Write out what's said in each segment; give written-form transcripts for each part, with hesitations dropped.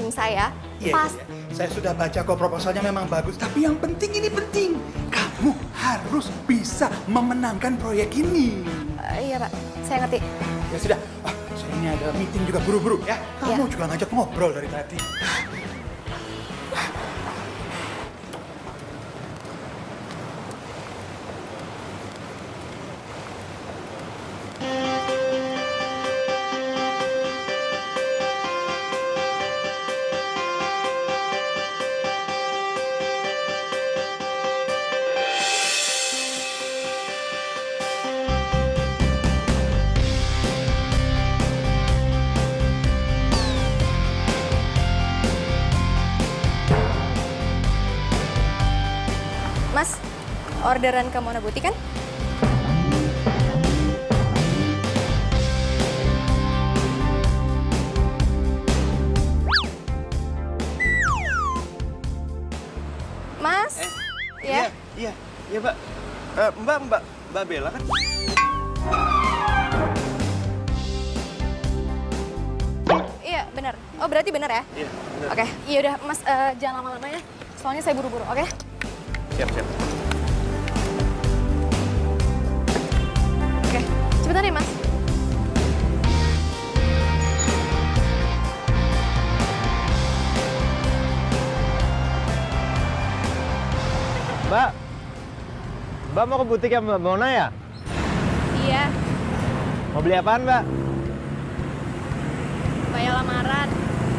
tim saya. Iya, Pas. iya. Saya sudah baca kok proposalnya memang bagus. Tapi yang penting ini penting. Kamu harus bisa memenangkan proyek ini. Iya Pak, saya ngerti. Ya sudah, saya ini ada meeting juga buru-buru ya. Kamu Iya. juga ngajak ngobrol dari tadi. Mas, orderan ke Mona Butik kan? Mas? Ya? Iya, Mbak. Mbak Bella kan? Iya, benar. Oh, berarti benar ya? Iya, benar. Oke, iya udah Mas, jangan lama-lama ya. Soalnya saya buru-buru, oke? Siap. Oke, cepetan ya Mas. Mbak mau ke butik ya Mbak Mona ya? Iya, Mau beli apaan Mbak? bayar lamaran.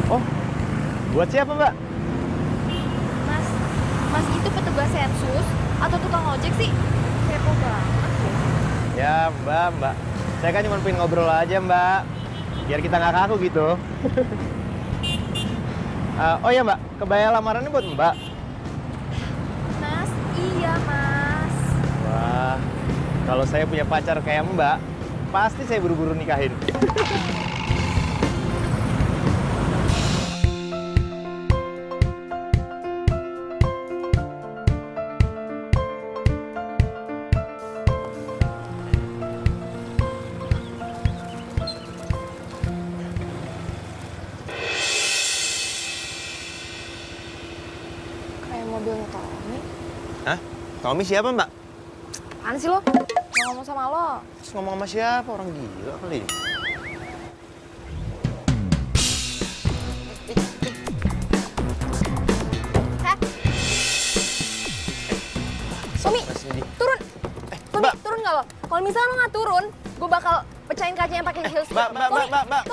Oh, buat siapa Mbak? Mas itu petugas sensus atau tukang ojek sih? Kepo banget ya. Ya Mbak. Saya kan cuma pengen ngobrol aja Mbak. Biar kita nggak kaku gitu. Oh ya Mbak, kebaya lamarannya buat Mbak. Mas, iya Mas. Wah, kalau saya punya pacar kayak Mbak, pasti saya buru-buru nikahin. Kayak mobilnya Tommy. Hah? Tommy siapa Mbak? Apaan sih lo? Mau ngomong sama lo. Terus ngomong sama siapa? Orang gila kali. Hah? Tommy, Mas ini. turun. Tommy, Mbak. turun nggak lo? Kalau misalnya lo nggak turun, gue bakal pecahin kacanya pakai heels. Mbak. Tommy,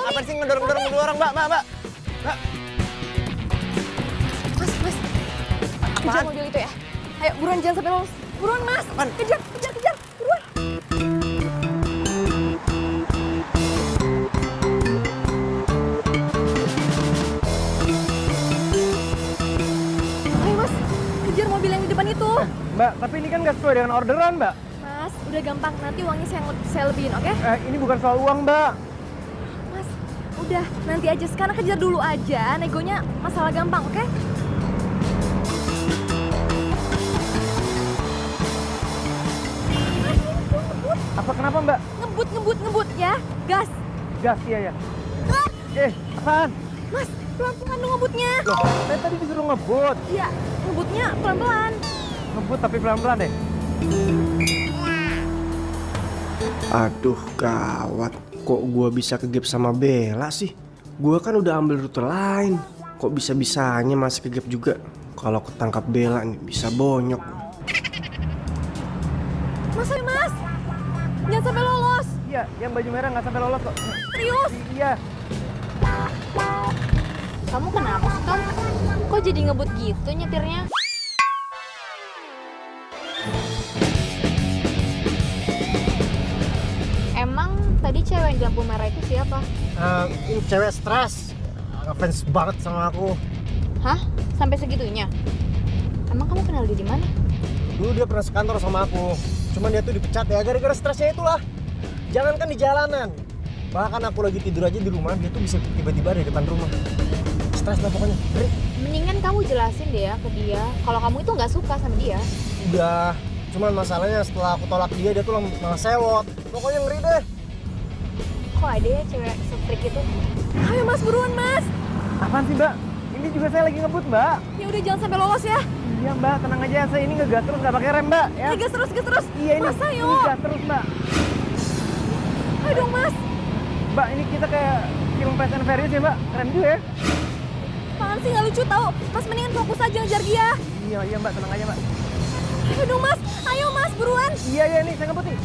Apa sih ngedorong-dorong dulu orang Mbak? Mbak. Mas. Kejar mobil itu ya. Ayo, buruan jangan sampai lolos. Buruan, Mas. Apaan? Kejar. Buruan. Ayo, Mas. Kejar mobil yang di depan itu. Mbak, tapi ini kan nggak sesuai dengan orderan Mbak. Mas, udah gampang. Nanti uangnya saya lebihin, oke? Ini bukan soal uang Mbak. Mas, udah. Nanti aja. Sekarang kejar dulu aja. Negonya masalah gampang, oke? Apa kenapa Mbak? Ngebut ya. Gas. Gas ya. Apaan? Mas, pelan-pelan dong ngebutnya. Loh, saya tadi disuruh ngebut. Iya, ngebutnya pelan-pelan. Ngebut tapi pelan-pelan deh. Aduh gawat, kok gua bisa kegep sama Bella sih? Gua kan udah ambil rute lain. Kok bisa-bisanya masih kegep juga? Kalau ketangkap Bella nih bisa bonyok. Mas, ayo Mas. Jangan sampai lolos. Iya, yang baju merah nggak sampai lolos kok. Serius. Iya. Kamu kenapa sih, Tom? Kok jadi ngebut gitu nyetirnya? Emang tadi cewek yang di lampu merah itu siapa? Ini cewek stres, ngefans banget sama aku. Hah? Sampai segitunya? Emang kamu kenal dia di mana? Dulu dia pernah sekantor sama aku. Cuman dia tuh dipecat ya gara-gara stresnya itulah. Jangankan di jalanan. Bahkan aku lagi tidur aja di rumah, dia tuh bisa tiba-tiba ada di depan rumah. Stres lah pokoknya. Ngeri. Mendingan kamu jelasin deh ya ke dia kalau kamu itu nggak suka sama dia. Udah. Cuman masalahnya setelah aku tolak dia tuh malah sewot. Pokoknya ngeri deh. Kok ada ya cewek se-freak itu? Ayo Mas, buruan Mas. Apaan sih Mbak? Ini Ini juga saya lagi ngebut, Mbak. Ya udah jangan sampai lolos ya. Iya, Mbak, tenang aja. Saya ini ngegas terus, nggak pakai rem, Mbak. Ya. Ya, gas terus, gas terus. Iya, ini. Mas, ayo. Ini gas terus, Mbak. Ayo dong, Mas. Mbak, ini kita kayak film Fast and Furious ya, Mbak. Keren juga ya. Apaan sih nggak lucu tau? Mas mendingan fokus aja ngejar dia. Iya, Mbak, tenang aja, Mbak. Ayo dong, Mas. Ayo, Mas, buruan. Iya, nih, saya ngebut nih.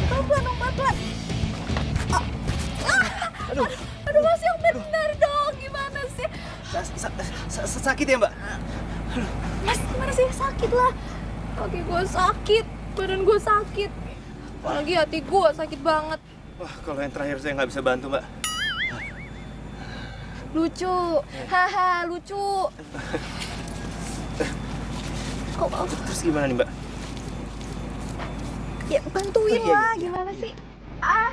Pelan-pelan dong, pelan-pelan. Aduh, Mas, yang benar dong. Gimana sih? Sakit ya, Mbak? Mas, gimana sih? Sakit lah. Kaki gue sakit, badan gue sakit. Apalagi hati gue sakit banget. Wah, kalau yang terakhir saya nggak bisa bantu, Mbak. Lucu, haha, lucu. Kok Terus gimana nih, Mbak? ya bantuin Iya, lah, iya. gimana sih? Ah.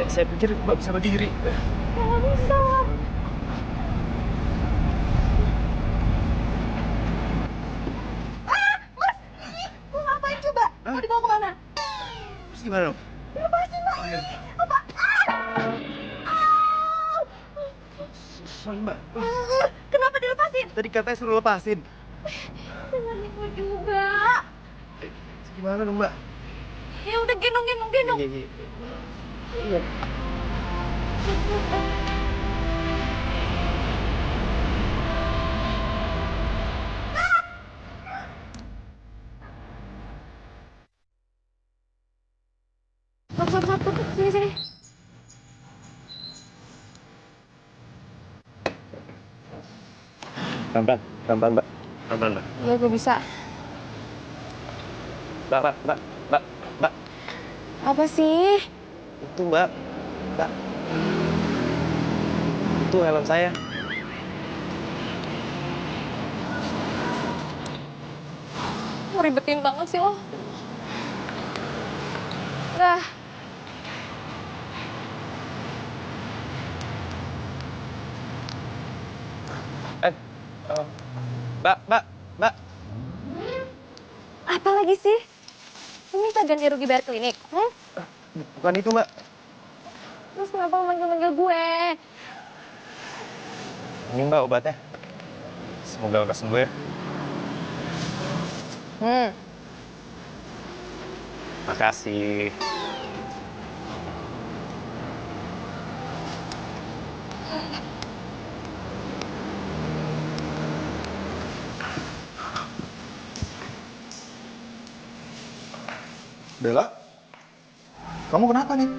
Saya pikir Mbak bisa berdiri. Nggak bisa. Mas! Mau ngapain coba? Mau dibawa kemana? Terus gimana dong? Lepasin, Mas! Apa? Sorry, Mbak. Kenapa dilepasin? Tadi katanya suruh lepasin. Jangan ikut juga. Terus gimana dong, Mbak? Ya udah gendong. Iya. Stop. Sini. Pelan-pelan, Mbak. Pelan-pelan, Mbak. Iya, gue bisa. Mbak. Apa sih? Itu, Mbak. Itu helm saya. Mau ribetin banget sih lo. Dah. Mbak. Apa lagi sih? Lu minta ganti rugi bayar klinik? Bukan itu, Mbak. Terus kenapa lu manggil-manggil gue? Ini, Mbak, obatnya. Semoga lekas sembuh ya. Makasih. Bella? Kamu kenapa nih?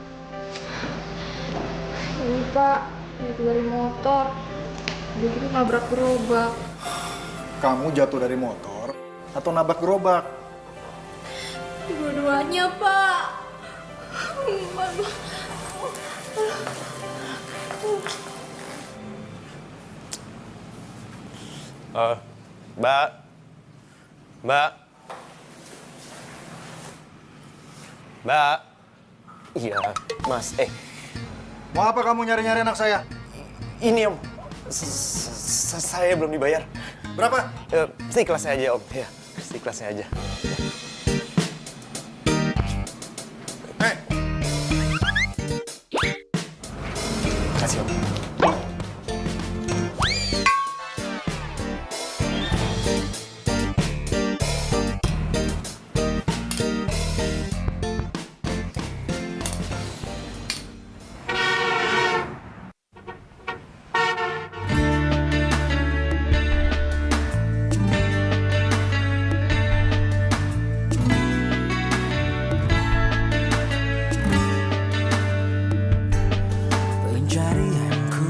Ini Pak, jatuh dari motor. Dia itu nabrak gerobak. Kamu jatuh dari motor atau nabrak gerobak? Dua-duanya, Pak. Aduh. Mbak. Iya, Mas. Mau apa kamu nyari-nyari anak saya? Ini, Om. Saya belum dibayar. Berapa? Seikhlasnya aja, Om. Ya, seikhlasnya aja. Hei, Kasih, Om. Pencarianku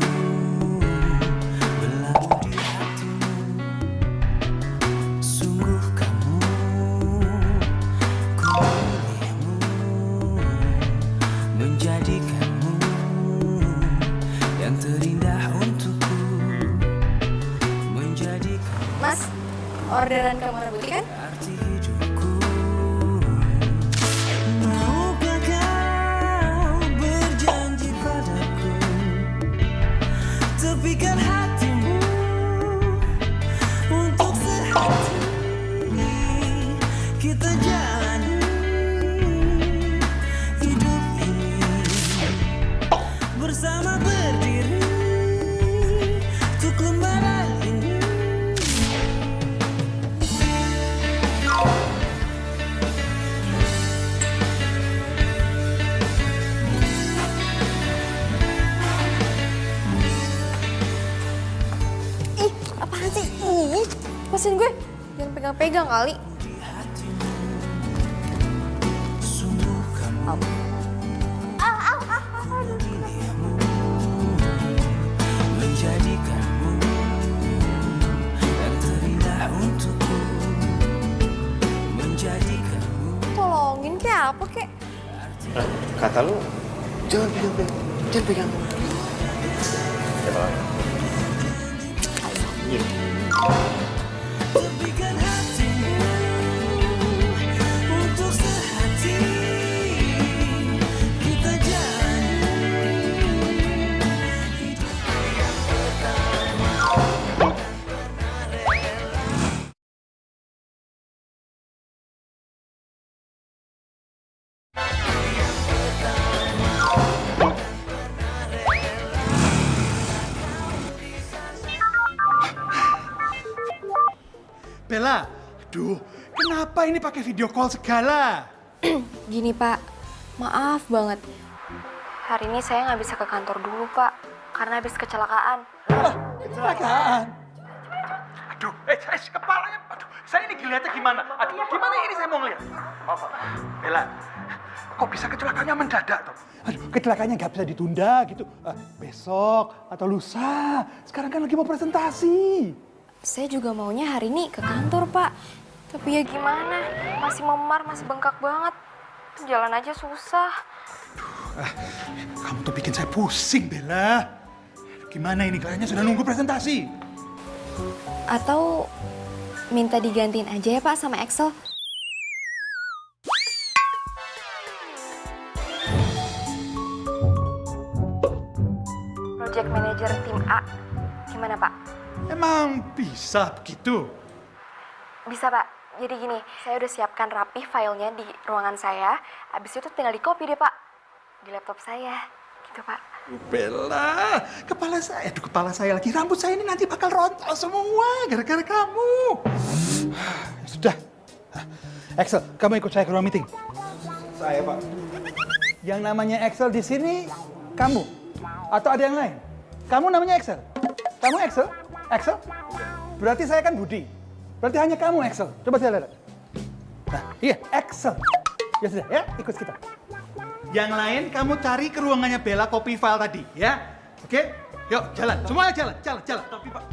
orderan kamu rebuti kan? Maukah kau berjanji padaku, tepikan hatimu untuk sehati kita jalani hidup ini bersama berdiri untuk lembaran ini. Ih, apaan sih? Ih, lepasin gue. Jangan pegang-pegang kali. Sungguh kamu menjadikanmu yang terindah untukku, menjadikanmu. Tolongin kayak apa kek? Kata lu, Jangan pegang. Jangan pegang. siapa lagi? Tepikan hatimu untuk sehati kita jalani hidup yang pertama. Bella, aduh, kenapa ini pakai video call segala? Gini Pak, maaf banget. Hari ini saya nggak bisa ke kantor dulu Pak, karena habis kecelakaan. Kecelakaan. Aduh, kepalanya, aduh, saya ini ngeliatnya gimana? Aduh, gimana ini saya mau ngeliat? Maaf, Bella, kok bisa kecelakaannya mendadak tuh? Aduh, kecelakaannya nggak bisa ditunda gitu. Besok atau lusa, sekarang kan lagi mau presentasi. Saya juga maunya hari ini ke kantor Pak. Tapi ya gimana, masih memar, masih bengkak banget. Jalan aja susah. Kamu tuh bikin saya pusing, Bella. Gimana ini, kayaknya sudah nunggu presentasi. Atau minta digantiin aja ya Pak sama Excel. Project Manager tim A. Gimana Pak? Emang bisa begitu? Bisa Pak. Jadi gini, saya udah siapkan rapi filenya di ruangan saya. Habis itu tinggal di copy deh Pak. Di laptop saya. Gitu Pak. Bella, kepala saya lagi, rambut saya ini nanti bakal rontok semua gara-gara kamu. Sudah. Excel, kamu ikut saya ke ruang meeting. Saya, Pak. Yang namanya Excel di sini kamu atau ada yang lain? Kamu namanya Excel. Kamu Excel? Excel? Berarti saya kan Budi. Berarti hanya kamu Excel. Coba saya lihat. Nah, iya Excel. Ya sudah, ya ikut kita. Yang lain kamu cari ke ruangannya Bella copy file tadi, ya. Oke? Yuk, jalan. Semuanya jalan. Tapi Pak.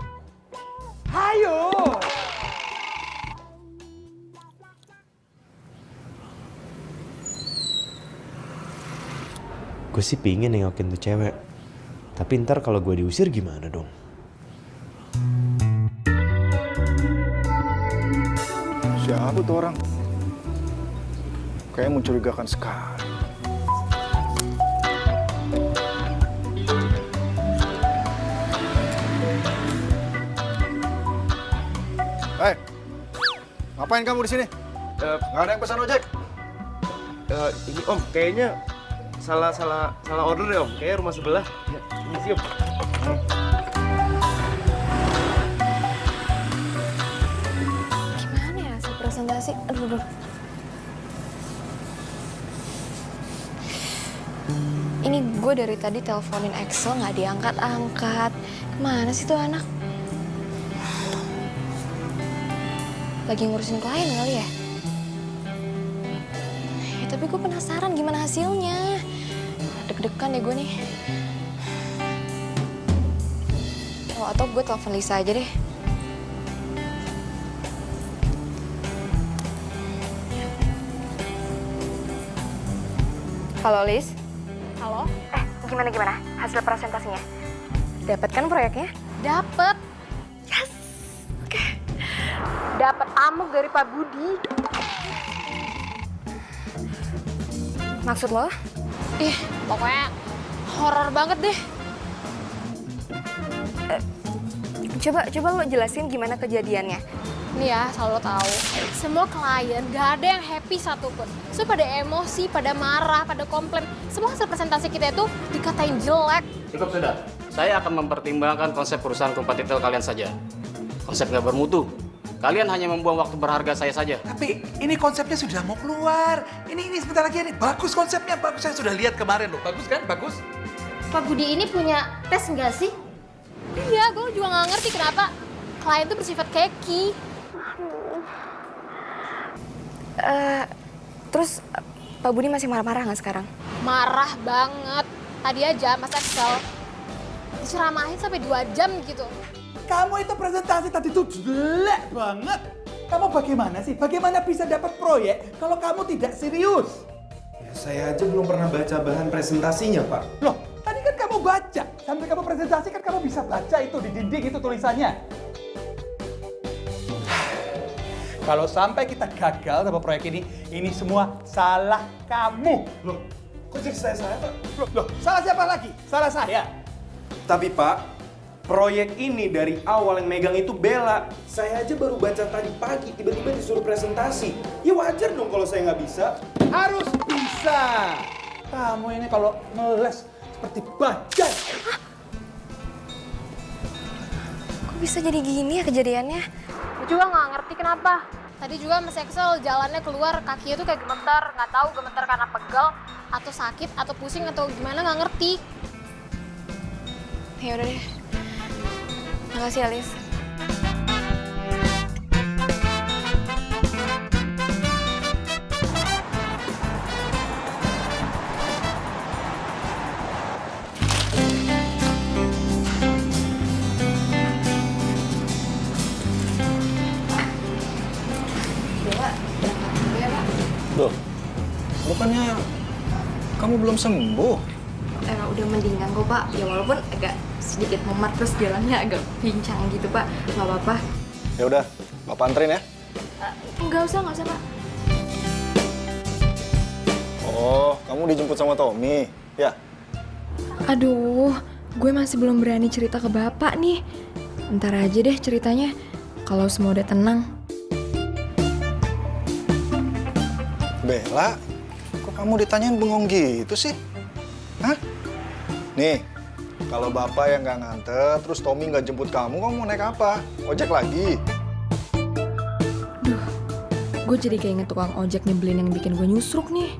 Hayo. Gue sih pingin nengokin tuh cewek. Tapi ntar kalau gue diusir gimana dong? Siapa tuh orang? Kayaknya mencurigakan sekali. Hei, ngapain kamu di sini? Nggak ada yang pesan ojek? Ini Om, kayaknya salah order ya Om. Kayaknya rumah sebelah. Ya, ini sih Om. Gimana ya saya presentasi? Aduh. Ini gue dari tadi teleponin Excel nggak diangkat-angkat. Kemana sih tuh anak? Lagi ngurusin klien kali ya? Ya tapi gue penasaran gimana hasilnya. Deg-degan deh gue nih. Oh, atau gue telepon Lisa aja deh. Halo Lis. Halo. Gimana? Hasil presentasinya? Dapat kan proyeknya? Dapat. Yes. Oke. dapat amuk dari Pak Budi. Maksud lo? Ih, pokoknya horor banget deh. Coba lo jelasin gimana kejadiannya. Nih ya, asal lo tahu, semua klien gak ada yang happy satupun. So pada emosi, pada marah, pada komplain. Semua hasil presentasi kita itu dikatain jelek. Cukup sudah. Saya akan mempertimbangkan konsep perusahaan kompetitor kalian saja. Konsep nggak bermutu. Kalian hanya membuang waktu berharga saya saja. Tapi ini konsepnya sudah mau keluar. Ini sebentar lagi ini bagus konsepnya, bagus. Saya sudah lihat kemarin loh. Bagus kan? Bagus. Pak Budi ini punya tes nggak sih? Iya, gue juga nggak ngerti kenapa klien tuh bersifat keki. Terus Pak Budi masih marah-marah nggak sekarang? Marah banget. Tadi aja Mas Excel diceramahin sampai 2 jam gitu. Kamu itu presentasi tadi tuh jelek banget. Kamu bagaimana sih? Bagaimana bisa dapat proyek kalau kamu tidak serius? Ya, saya aja belum pernah baca bahan presentasinya, Pak. Loh, tadi kan kamu baca. Sampai kamu presentasi kan kamu bisa baca itu di dinding itu tulisannya. Kalau sampai kita gagal sama proyek ini semua salah kamu. Loh, kok jadi saya, Pak? Loh, salah siapa lagi? Salah saya. Tapi, Pak, proyek ini dari awal yang megang itu Bella. Saya aja baru baca tadi pagi, tiba-tiba disuruh presentasi. Ya wajar dong kalau saya nggak bisa. Harus bisa. Kamu ini kalau ngeles seperti bajai. Kok bisa jadi gini ya kejadiannya? Gue juga nggak ngerti kenapa. Tadi juga Mas Excel jalannya keluar, kakinya tuh kayak gemetar. Nggak tahu gemetar karena pegel, atau sakit, atau pusing, atau gimana nggak ngerti. Ya udah deh. Makasih Alis. Loh, bukannya kamu belum sembuh? Udah mendingan kok Pak. Ya walaupun agak sedikit memar terus jalannya agak pincang gitu Pak. Nggak apa-apa. Ya udah, Bapak anterin ya. Nggak usah Pak. Oh, kamu dijemput sama Tommy, ya? Aduh, gue masih belum berani cerita ke Bapak nih. Ntar aja deh ceritanya kalau semua udah tenang. Bella, kok kamu ditanyain bengong gitu sih? Hah? Nih, kalau Bapak yang nggak nganter, terus Tommy nggak jemput kamu mau naik apa? Ojek lagi? Gue jadi kayak inget tukang ojek nyebelin yang bikin gue nyusruk nih.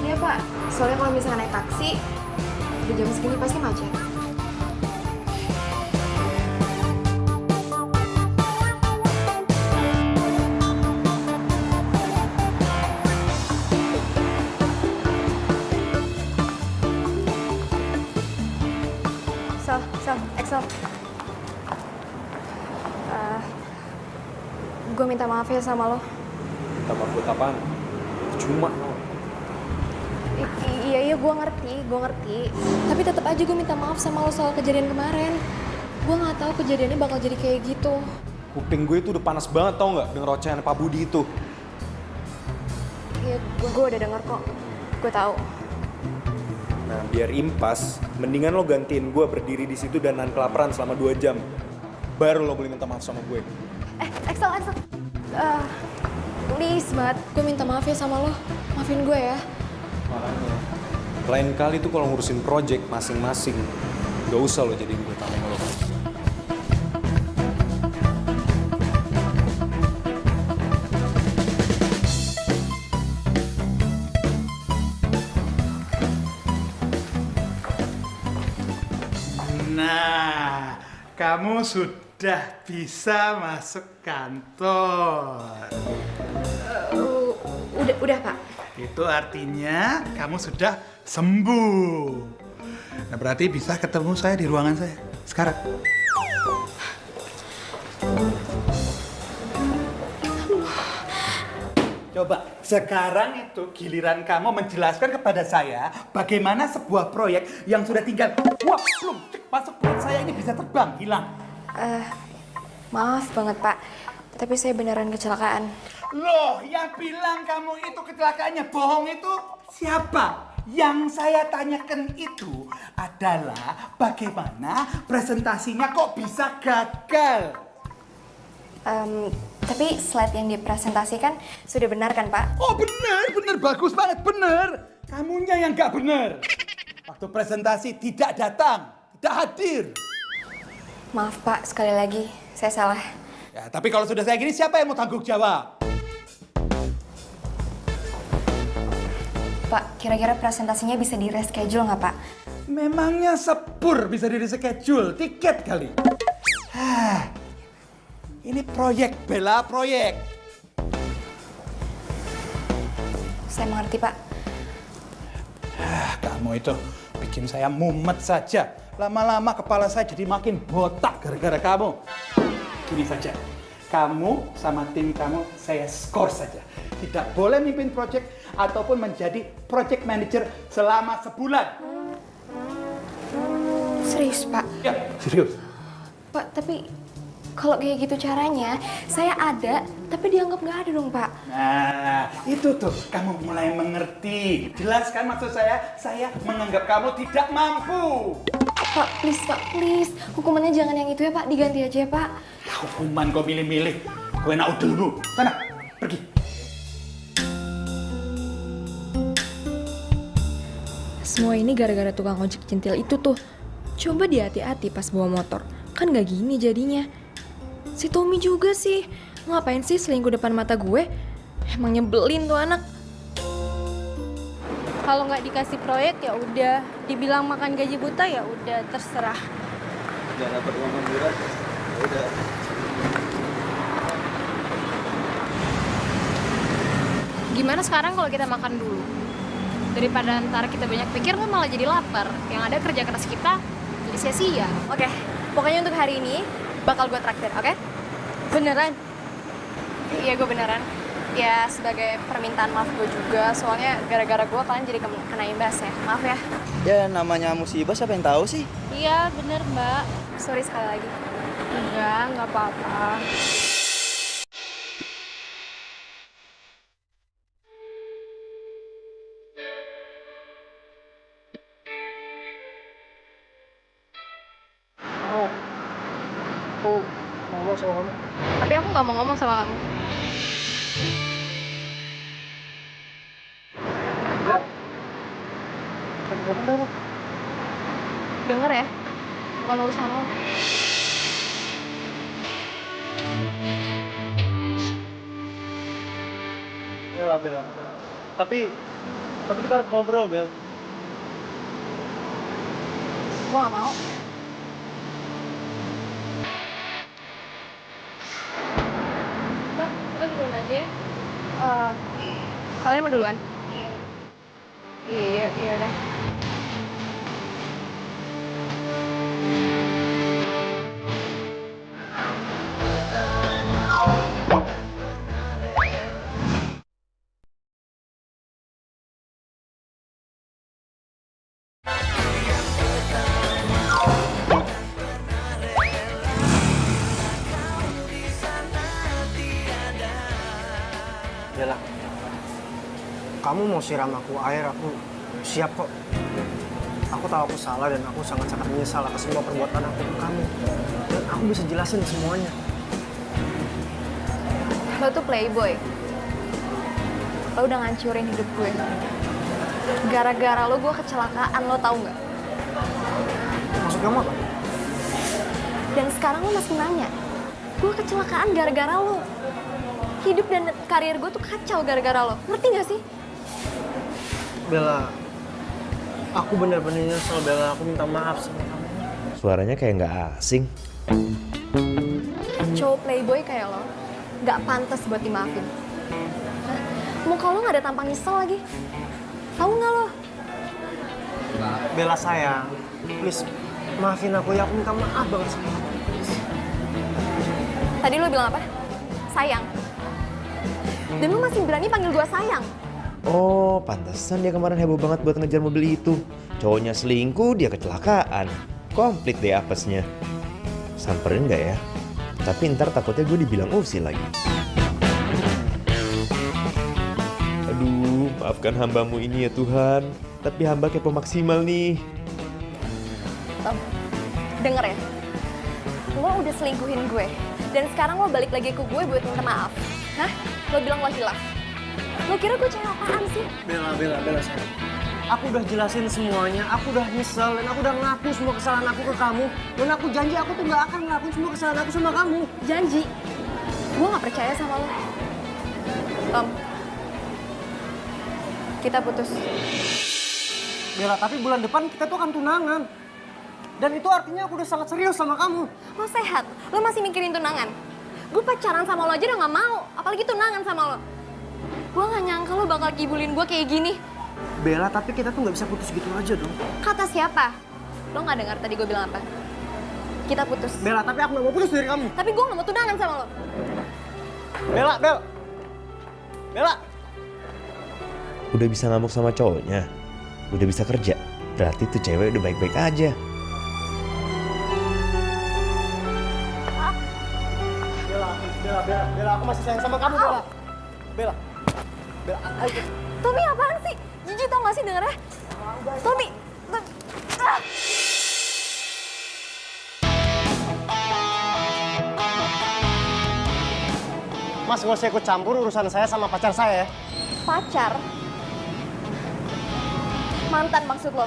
Iya Pak, soalnya kalau misalnya naik taksi, di jam segini pasti macet. Excel. Gue minta maaf ya sama lo. Minta maaf buat apaan? Cuma. Iya, gue ngerti. Tapi tetap aja gue minta maaf sama lo soal kejadian kemarin. Gue nggak tahu kejadiannya bakal jadi kayak gitu. Kuping gue itu udah panas banget tau nggak denger ocehan Pak Budi itu. Iya, gue udah denger kok. Gue tahu. Nah, biar impas, mendingan lo gantiin gue berdiri di situ dan nahan kelaparan selama 2 jam. Baru lo boleh minta maaf sama gue. Excel. Please banget, gue minta maaf ya sama lo. Maafin gue ya. Makanya. Lain kali tuh kalau ngurusin project masing-masing, gak usah lo jadiin gue tameng lo. Nah, kamu sudah bisa masuk kantor. Udah Pak. Itu artinya kamu sudah sembuh. Nah, berarti bisa ketemu saya di ruangan saya sekarang. Coba, sekarang itu giliran kamu menjelaskan kepada saya bagaimana sebuah proyek yang sudah tinggal, wah, belum masuk perut saya ini bisa terbang, hilang. Maaf banget, Pak. Tapi saya beneran kecelakaan. Loh, yang bilang kamu itu kecelakaannya bohong itu siapa? Yang saya tanyakan itu adalah bagaimana presentasinya kok bisa gagal? Tapi slide yang dipresentasikan sudah benar kan, Pak? Oh benar, bagus banget, benar. Kamunya yang gak benar. Waktu presentasi tidak datang, tidak hadir. Maaf, Pak. Sekali lagi, saya salah. Ya, tapi kalau sudah saya gini, siapa yang mau tanggung jawab? Pak, kira-kira presentasinya bisa di-reschedule nggak, Pak? Memangnya sepur bisa di-reschedule? Tiket kali. Ini proyek, Bella, proyek. Saya mengerti, Pak. Kamu itu bikin saya mumet saja. Lama-lama kepala saya jadi makin botak gara-gara kamu. Gini saja, kamu sama tim kamu saya skor saja. Tidak boleh mimpin proyek ataupun menjadi project manager selama sebulan. Serius, Pak? Ya, serius. Pak, tapi kalau kayak gitu caranya, saya ada, tapi dianggap nggak ada dong, Pak. Nah, itu tuh, kamu mulai mengerti. Jelaskan maksud saya menganggap kamu tidak mampu. Pak, please. Hukumannya jangan yang itu ya, Pak. Diganti aja ya, Pak. Hukuman kau milih-milih. Gue enak udelmu. Sana, pergi. Semua ini gara-gara tukang ojek centil itu tuh. Coba dia hati-hati pas bawa motor. Kan nggak gini jadinya. Si Tommy juga sih. Ngapain sih selingkuh depan mata gue? Emang nyebelin tuh anak. Kalau nggak dikasih proyek ya udah, dibilang makan gaji buta ya udah terserah. Gak dapat uang murah, udah. Gimana sekarang kalau kita makan dulu? Daripada ntar kita banyak pikir kan malah jadi lapar. Yang ada kerja keras kita jadi sia-sia. Oke, pokoknya untuk hari ini bakal gue traktir, oke? Beneran? Iya, gue beneran. Ya, sebagai permintaan maaf gue juga, soalnya gara-gara gue kalian jadi kena imbas ya. Maaf ya. Ya namanya musibah siapa yang tahu sih? Iya bener mbak. Sorry sekali lagi. Nggak apa-apa. Ngomong sama kamu. Tapi aku nggak mau ngomong sama kamu. Dengar ya, bukan urusan lo. Ya, Bel. Tapi kita harus ngobrol, Bel. Gue nggak mau. Bang, kita duluan aja ya. Kalian mau duluan? Iya udah. Bella, kamu mau siram aku air, aku siap kok. Aku tahu aku salah dan aku sangat-sangat menyesal atas semua perbuatan aku ke kamu. Dan aku bisa jelasin semuanya. Lo tuh playboy. Lo udah ngancurin hidup gue. Gara-gara lo gue kecelakaan, lo tau nggak? Maksud kamu apa? Dan sekarang lo masih nanya. Gue kecelakaan gara-gara lo. Hidup dan karir gue tuh kacau gara-gara lo. Ngerti gak sih? Bella, aku benar-benar nyesel, Bella. Aku minta maaf sama kamu. Suaranya kayak nggak asing. Cowok playboy kayak lo gak pantas buat dimaafin. Hah? Muka lo gak ada tampang nyesel lagi. Tahu nggak lo? Bella sayang, please maafin aku ya. Aku minta maaf banget sama kamu. Tadi lo bilang apa? Sayang. Dan lo masih berani panggil gue sayang. Oh, pantesan dia kemarin heboh banget buat ngejar mobil itu. Cowoknya selingkuh, dia kecelakaan. Komplit deh apesnya. Samperin nggak ya? Tapi ntar takutnya gue dibilang usil lagi. Aduh, maafkan hambamu ini ya Tuhan. Tapi hamba kepo maksimal nih. Tom, denger ya. Lo udah selingkuhin gue. Dan sekarang lo balik lagi ke gue buat minta maaf. Hah? Lo bilang lo hilaf. Lo kira gue cewek apaan sih? Bella sayang. Aku udah jelasin semuanya, aku udah nyesel, dan aku udah ngaku semua kesalahan aku ke kamu. Dan aku janji aku tuh gak akan ngelakuin semua kesalahan aku sama kamu. Janji. Gue gak percaya sama lo. Tom, kita putus. Bella, tapi bulan depan kita tuh akan tunangan. Dan itu artinya aku udah sangat serius sama kamu. Lo sehat? Lo masih mikirin tunangan? Gue pacaran sama lo aja udah gak mau. Apalagi tunangan sama lo. Gue gak nyangka lo bakal kibulin gue kayak gini. Bella, tapi kita tuh gak bisa putus gitu aja dong. Kata siapa? Lo gak dengar tadi gue bilang apa? Kita putus. Bella, tapi aku gak mau putus dari kamu. Tapi gue gak mau tunangan sama lo. Bella! Udah bisa ngamuk sama cowoknya, udah bisa kerja. Berarti tuh cewek udah baik-baik aja. Bella, aku masih sayang sama kamu, Bella. Bella, ayo. Tommy apaan sih? Jijik tau gak sih dengernya? Tommy! Ah! Mas, gak usah ikut campur urusan saya sama pacar saya ya. Pacar? Mantan maksud lo?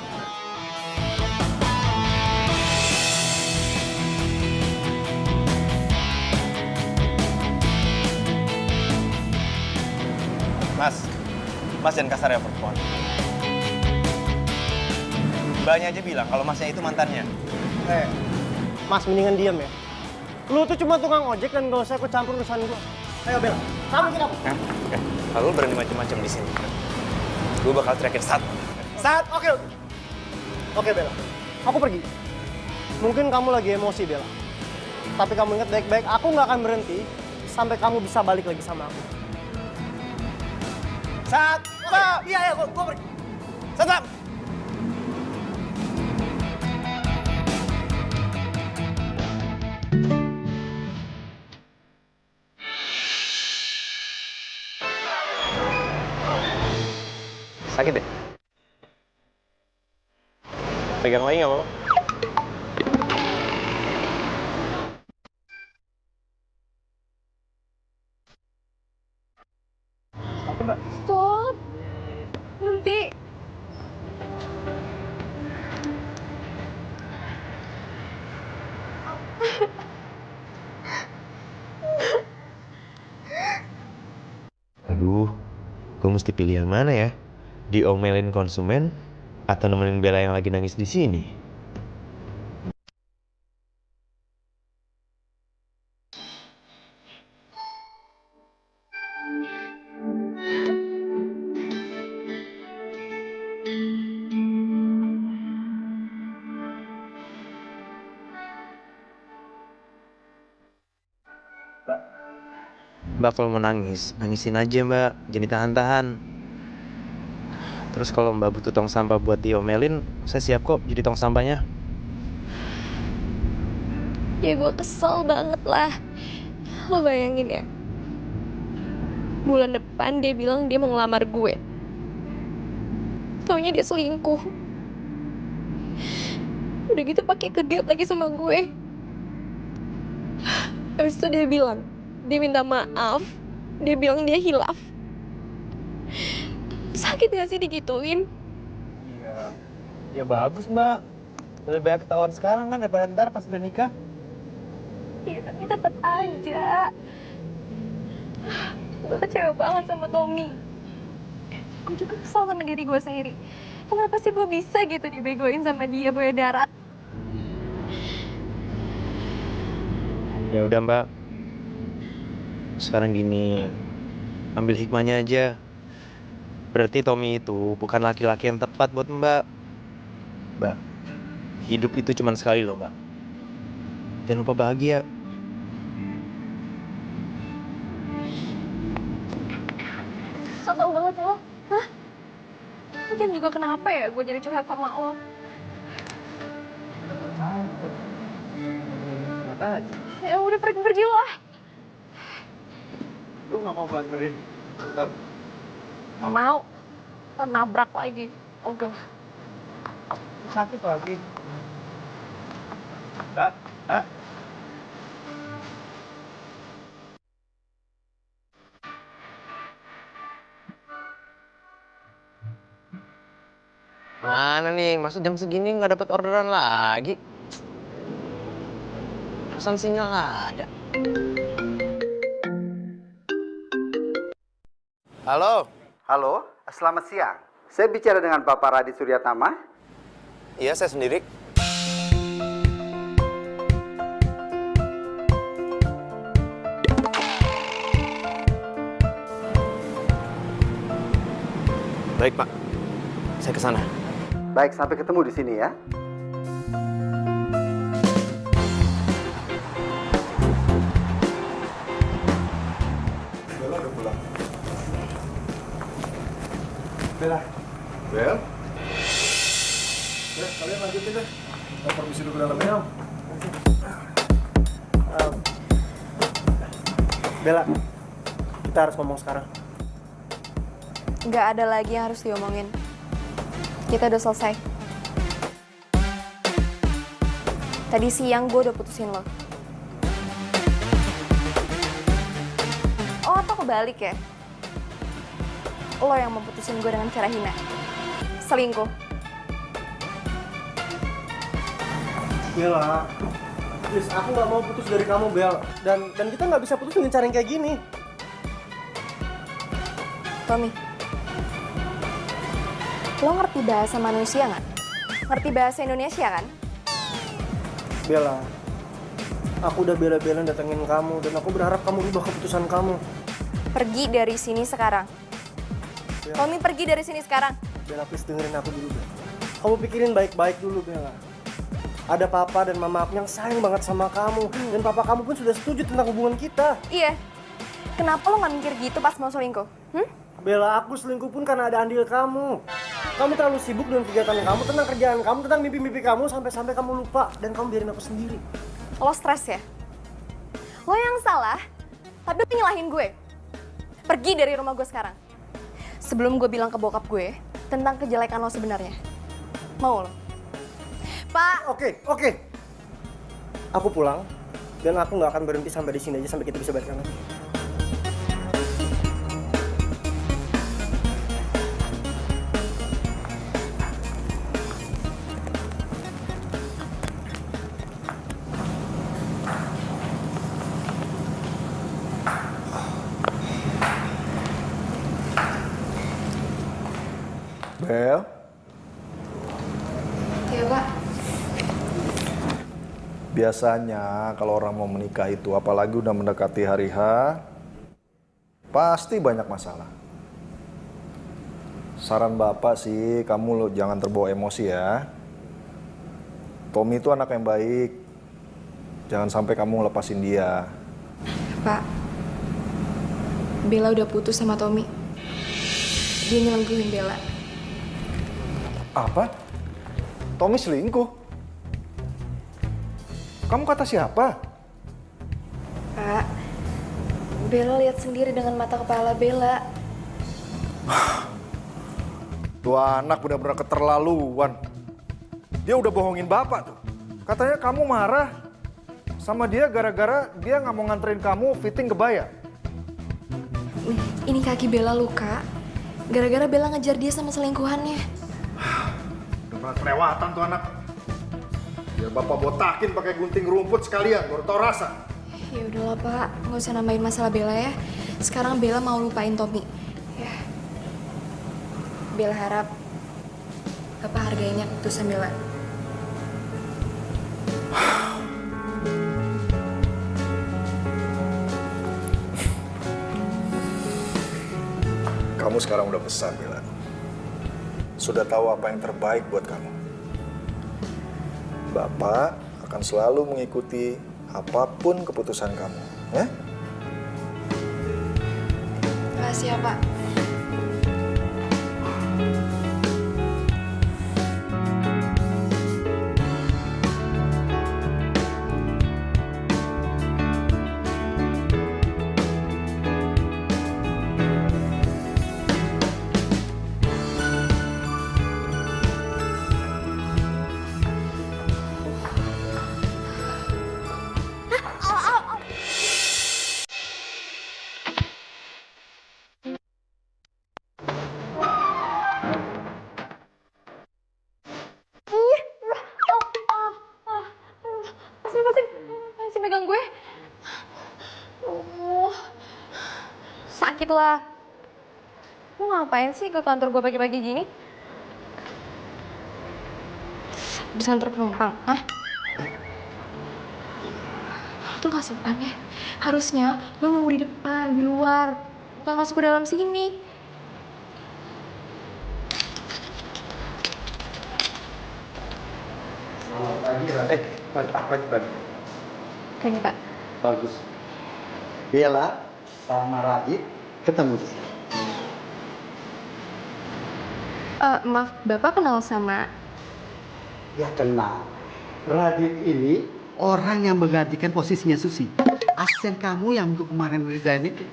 Mas jangan kasar ya perempuan. Mbaknya aja bilang kalau masnya itu mantannya. Mas, mendingan diam ya. Lu tuh cuma tukang ojek dan gak usah ikut campur urusan gua. Ayo Bella, kamu kita. Oke. Kalau lu berani macam-macam di sini, gue bakal teriakin Sat. Oke Bella, aku pergi. Mungkin kamu lagi emosi Bella. Tapi kamu ingat baik-baik, aku nggak akan berhenti sampai kamu bisa balik lagi sama aku. Sat. Iya, gua pergi. Sat. Sakit deh. Pegang lagi nggak apa-apa? Stop! Nanti. Aduh, gue mesti pilih yang mana ya? Diomelin konsumen atau nemenin Bella yang lagi nangis di sini? Mbak kalau mau nangis, nangisin aja Mbak, jangan ditahan-tahan. Terus kalau Mbak butuh tong sampah buat diomelin, saya siap kok jadi tong sampahnya. Ya gue kesel banget lah. Lo bayangin ya. Bulan depan dia bilang dia mau ngelamar gue. Taunya dia selingkuh. Udah gitu pakai kegap lagi sama gue. Habis itu dia bilang, dia minta maaf. Dia bilang dia hilaf. Sakit gak sih digituin? Iya. Ya bagus Mbak. Lebih banyak ketahuan sekarang kan daripada ntar pas udah nikah. Iya tapi tetep aja. Gue kecewa banget sama Tommy. Gue juga kesal sama diri gue sendiri. Kenapa sih gue bisa gitu dibegoin sama dia buaya darat? Ya udah Mbak. Sekarang gini, ambil hikmahnya aja. Berarti Tommy itu bukan laki-laki yang tepat buat Mbak. Mbak, hidup itu cuma sekali loh Mbak. Jangan lupa bahagia. Sotau banget lo. Hah? Mungkin juga kenapa ya gue jadi curhat sama lo. Ya udah udah pergi lo ah. Lu nggak mau bantuin? Tetap. Gak mau. Ntar nabrak lagi. Oke. Sakit lagi. Enggak. Mana nih? Masa jam segini nggak dapat orderan lagi? Pesan sinyal nggak ada. Halo. Halo, selamat siang. Saya bicara dengan Bapak Radit Suryatama. Iya, saya sendiri. Baik, Pak. Saya ke sana. Baik, sampai ketemu di sini ya. Bella udah pulang. Bella. Bel? Ya, kalian lanjutin deh. Kita permisi dulu ke dalamnya, Om. Bella, kita harus ngomong sekarang. Nggak ada lagi yang harus diomongin. Kita udah selesai. Tadi siang gue udah putusin lo. Oh, atau kebalik ya? Lo yang memutusin gue dengan cara hina. Selingkuh. Bella, please, aku nggak mau putus dari kamu, Bel. Dan kita nggak bisa putus dengan cara yang kayak gini. Tommy, lo ngerti bahasa manusia nggak? Ngerti bahasa Indonesia kan? Bella, aku udah bela-belain datengin kamu dan aku berharap kamu ubah keputusan kamu. Pergi dari sini sekarang. Bella. Tommy, pergi dari sini sekarang. Bella, please dengerin aku dulu, Bella. Kamu pikirin baik-baik dulu, Bella. Ada papa dan mama aku yang sayang banget sama kamu. Dan papa kamu pun sudah setuju tentang hubungan kita. Iya. Kenapa lo nggak mikir gitu pas mau selingkuh? Bella, aku selingkuh pun karena ada andil kamu. Kamu terlalu sibuk dengan kegiatan kamu, tentang kerjaan kamu, tentang mimpi-mimpi kamu, sampai-sampai kamu lupa. Dan kamu biarin aku sendiri. Lo stres ya? Lo yang salah, tapi lo nyalahin gue. Pergi dari rumah gue sekarang. Sebelum gue bilang ke bokap gue tentang kejelekan lo sebenarnya. Mau lo? Pak! Oke. Aku pulang, dan aku nggak akan berhenti sampai di sini aja sampai kita bisa balikan lagi. Bel? Iya, Pak. Biasanya kalau orang mau menikah itu, apalagi udah mendekati hari H, pasti banyak masalah. Saran Bapak sih, kamu lo jangan terbawa emosi ya. Tommy itu anak yang baik. Jangan sampai kamu lepasin dia. Pak, Bella udah putus sama Tommy. Dia nyelingkuhin Bella. Apa? Tommy selingkuh? Kamu kata siapa? Pak, Bella lihat sendiri dengan mata kepala Bella. Tuh anak benar-benar keterlaluan. Dia udah bohongin Bapak tuh. Katanya kamu marah sama dia gara-gara dia nggak mau nganterin kamu fitting kebaya. Ini kaki Bella luka. Gara-gara Bella ngejar dia sama selingkuhannya. Udah pernah kelewatan tuh anak. Biar Bapak botakin pakai gunting rumput sekalian, baru tau rasa. Ya udahlah Pak, nggak usah nambahin masalah Bella ya. Sekarang Bella mau lupain Tommy. Ya. Bella harap Bapak hargainya keputusan Bella. Kamu sekarang udah besar, Bella. Sudah tahu apa yang terbaik buat kamu. Bapak akan selalu mengikuti apapun keputusan kamu, ya? Makasih ya Pak. Masih megang gue. Sakit lah. Lu ngapain sih ke kantor gue pagi-pagi gini? Bisa antar penumpang, hah? Itu gak sopan ya. Harusnya lu nunggu di depan, di luar. Bukan masuk ke dalam sini. Pagi, Pak. Kayaknya, Pak. Bagus. Bella sama Radit ketemu di sini. Maaf, Bapak kenal sama... Ya kenal. Radit ini orang yang menggantikan posisinya Susi. Asisten kamu yang untuk kemarin resign itu.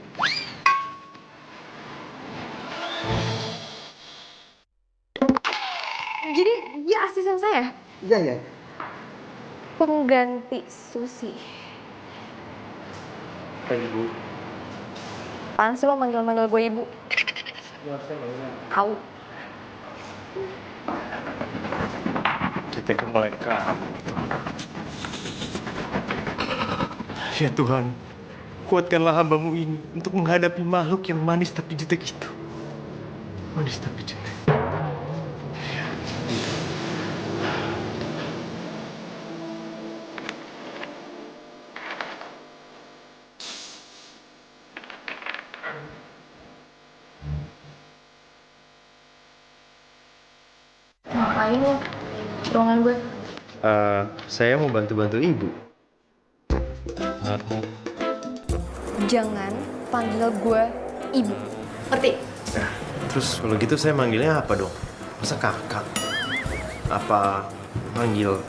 Jadi dia asisten saya? Iya ya. Pengganti Susi. Ibu. Apaan sih lo manggil-manggil gue ibu? Tahu. Kita ke mereka. Ya Tuhan, kuatkanlah hamba-Mu ini untuk menghadapi makhluk yang manis tapi jutek itu. Manis tapi jutek. Ngapain lo? Ruangan gue. Saya mau bantu-bantu Ibu. Jangan panggil gue ibu. Ngerti? Nah, terus kalau gitu saya manggilnya apa dong? Masa kakak? Apa manggil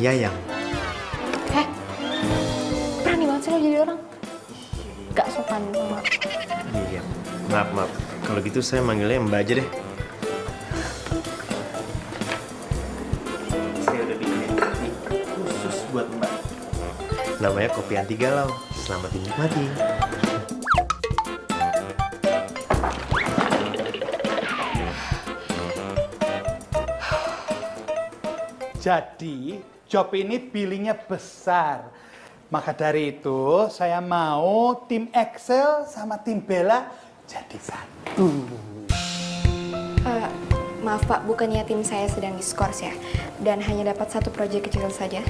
Yayang? Berani banget sih lo jadi orang. Gak sopan sama. Iya, maaf. Kalau gitu saya manggilnya Mbak aja deh. Saya udah bikinin kopi khusus buat Mbak. Namanya kopi anti galau. Selamat dinikmati. Jadi, job ini billingnya besar. Maka dari itu, saya mau tim Excel sama tim Bella jadi satu. Maaf Pak, bukannya tim saya sedang diskors ya? Dan hanya dapat satu proyek kecil saja?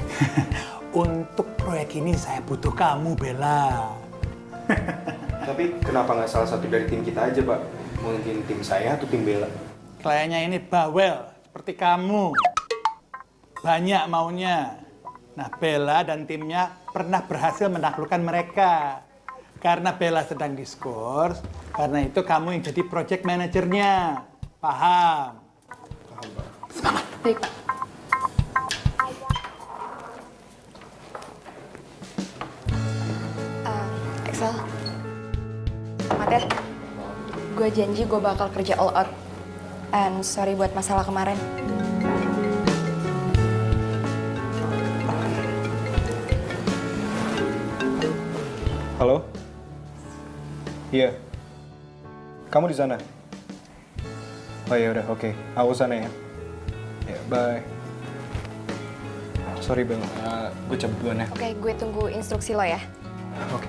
Untuk proyek ini saya butuh kamu, Bella. Tapi kenapa nggak salah satu dari tim kita aja, Pak? Mungkin tim saya atau tim Bella? Kliennya ini bawel, seperti kamu. Banyak maunya. Nah, Bella dan timnya pernah berhasil menaklukkan mereka. Karena Bella sedang diskors, karena itu kamu yang jadi project manajernya. Paham? Paham, Pak. Semangat. Baik Pak. Excel. Selamat ya. Gue janji gue bakal kerja all out. And sorry buat masalah kemarin. Halo? Iya. Kamu di sana? Oh ya udah, oke. Aku sana ya. Ya, bye. Sorry Bel, gue cabut duluan ya. Oke, gue tunggu instruksi lo ya. Oke.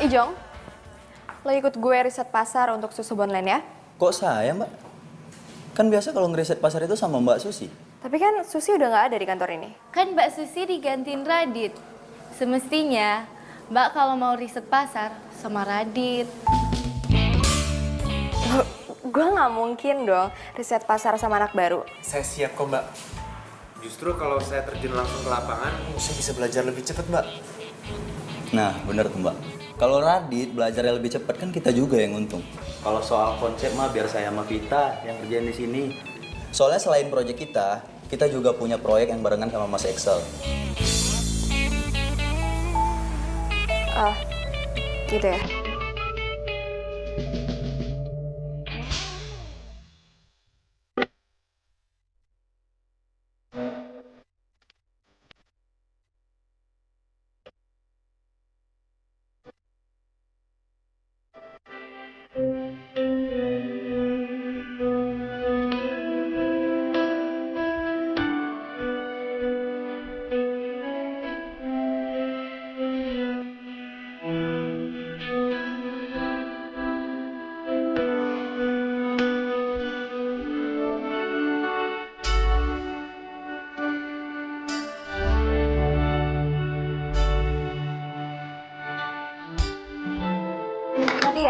Ijong, lo ikut gue riset pasar untuk susu Bonland ya? Kok saya, Mbak? Kan biasa kalau ngeriset pasar itu sama Mbak Susi. Tapi kan Susi udah nggak ada di kantor ini. Kan Mbak Susi digantiin Radit. Semestinya Mbak kalau mau riset pasar sama Radit. Gue nggak mungkin dong riset pasar sama anak baru. Saya siap kok, Mbak. Justru kalau saya terjun langsung ke lapangan, saya bisa belajar lebih cepat, Mbak. Nah, bener tuh, Mbak. Kalau Radit belajarnya lebih cepat kan kita juga yang untung. Kalau soal konsep mah biar saya sama Vita yang kerjain di sini. Soalnya selain proyek kita juga punya proyek yang barengan sama Mas Excel. Gitu ya.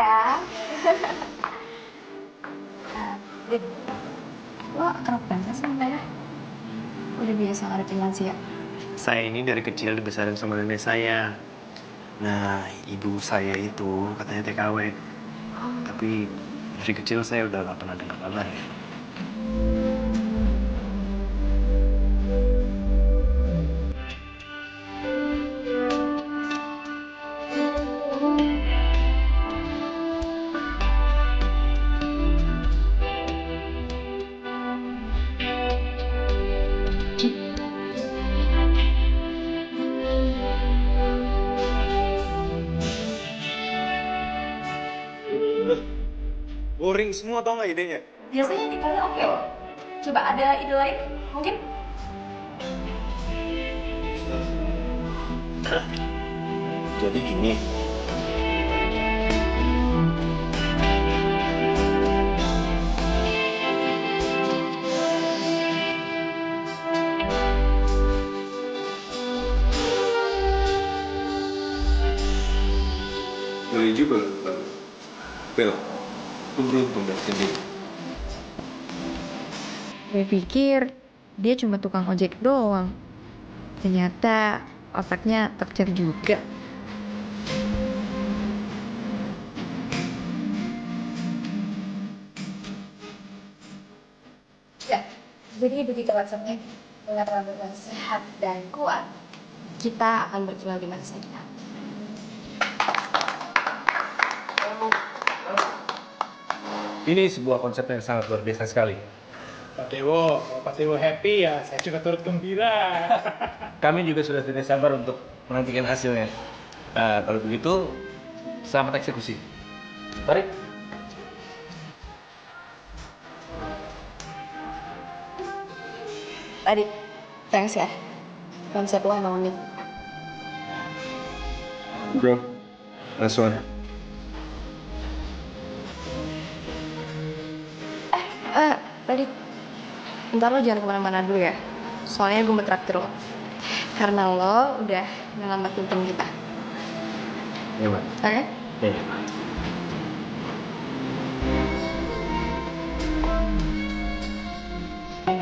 ya. Dit, lo akrab banget sama Bella? Udah biasa ngadepin lansia? Saya ini dari kecil dibesarin sama nenek saya. Nah, ibu saya itu katanya TKW. Tapi dari kecil saya udah gak pernah dengar kabar ya. Boring semua tau gak idenya? Biasanya tipe-nya oke loh. Coba ada ide lain mungkin? Jadi gini. Boleh juga Bel, lu beruntung dapetin dia. Gue pikir dia cuma tukang ojek doang. Ternyata otaknya tercer juga. Ya, jadi begitu WhatsApp-nya. Dengan rambut sehat dan kuat, kita akan berjuang di masa depan. Ini sebuah konsep yang sangat luar biasa sekali. Pak Dewo, kalau Pak Dewo happy ya saya juga turut gembira. Kami juga sudah tidak sabar untuk menantikan hasilnya. Nah, kalau begitu, selamat eksekusi. Tarik. Tadi, thanks ya. Konsep lo emang unik. Bro, last one. Tadi, ntar lo jangan kemana-mana dulu ya. Soalnya gue mau traktir lo. Karena lo udah nyelamatin tim kita. Iya, Mbak. Oke? Iya.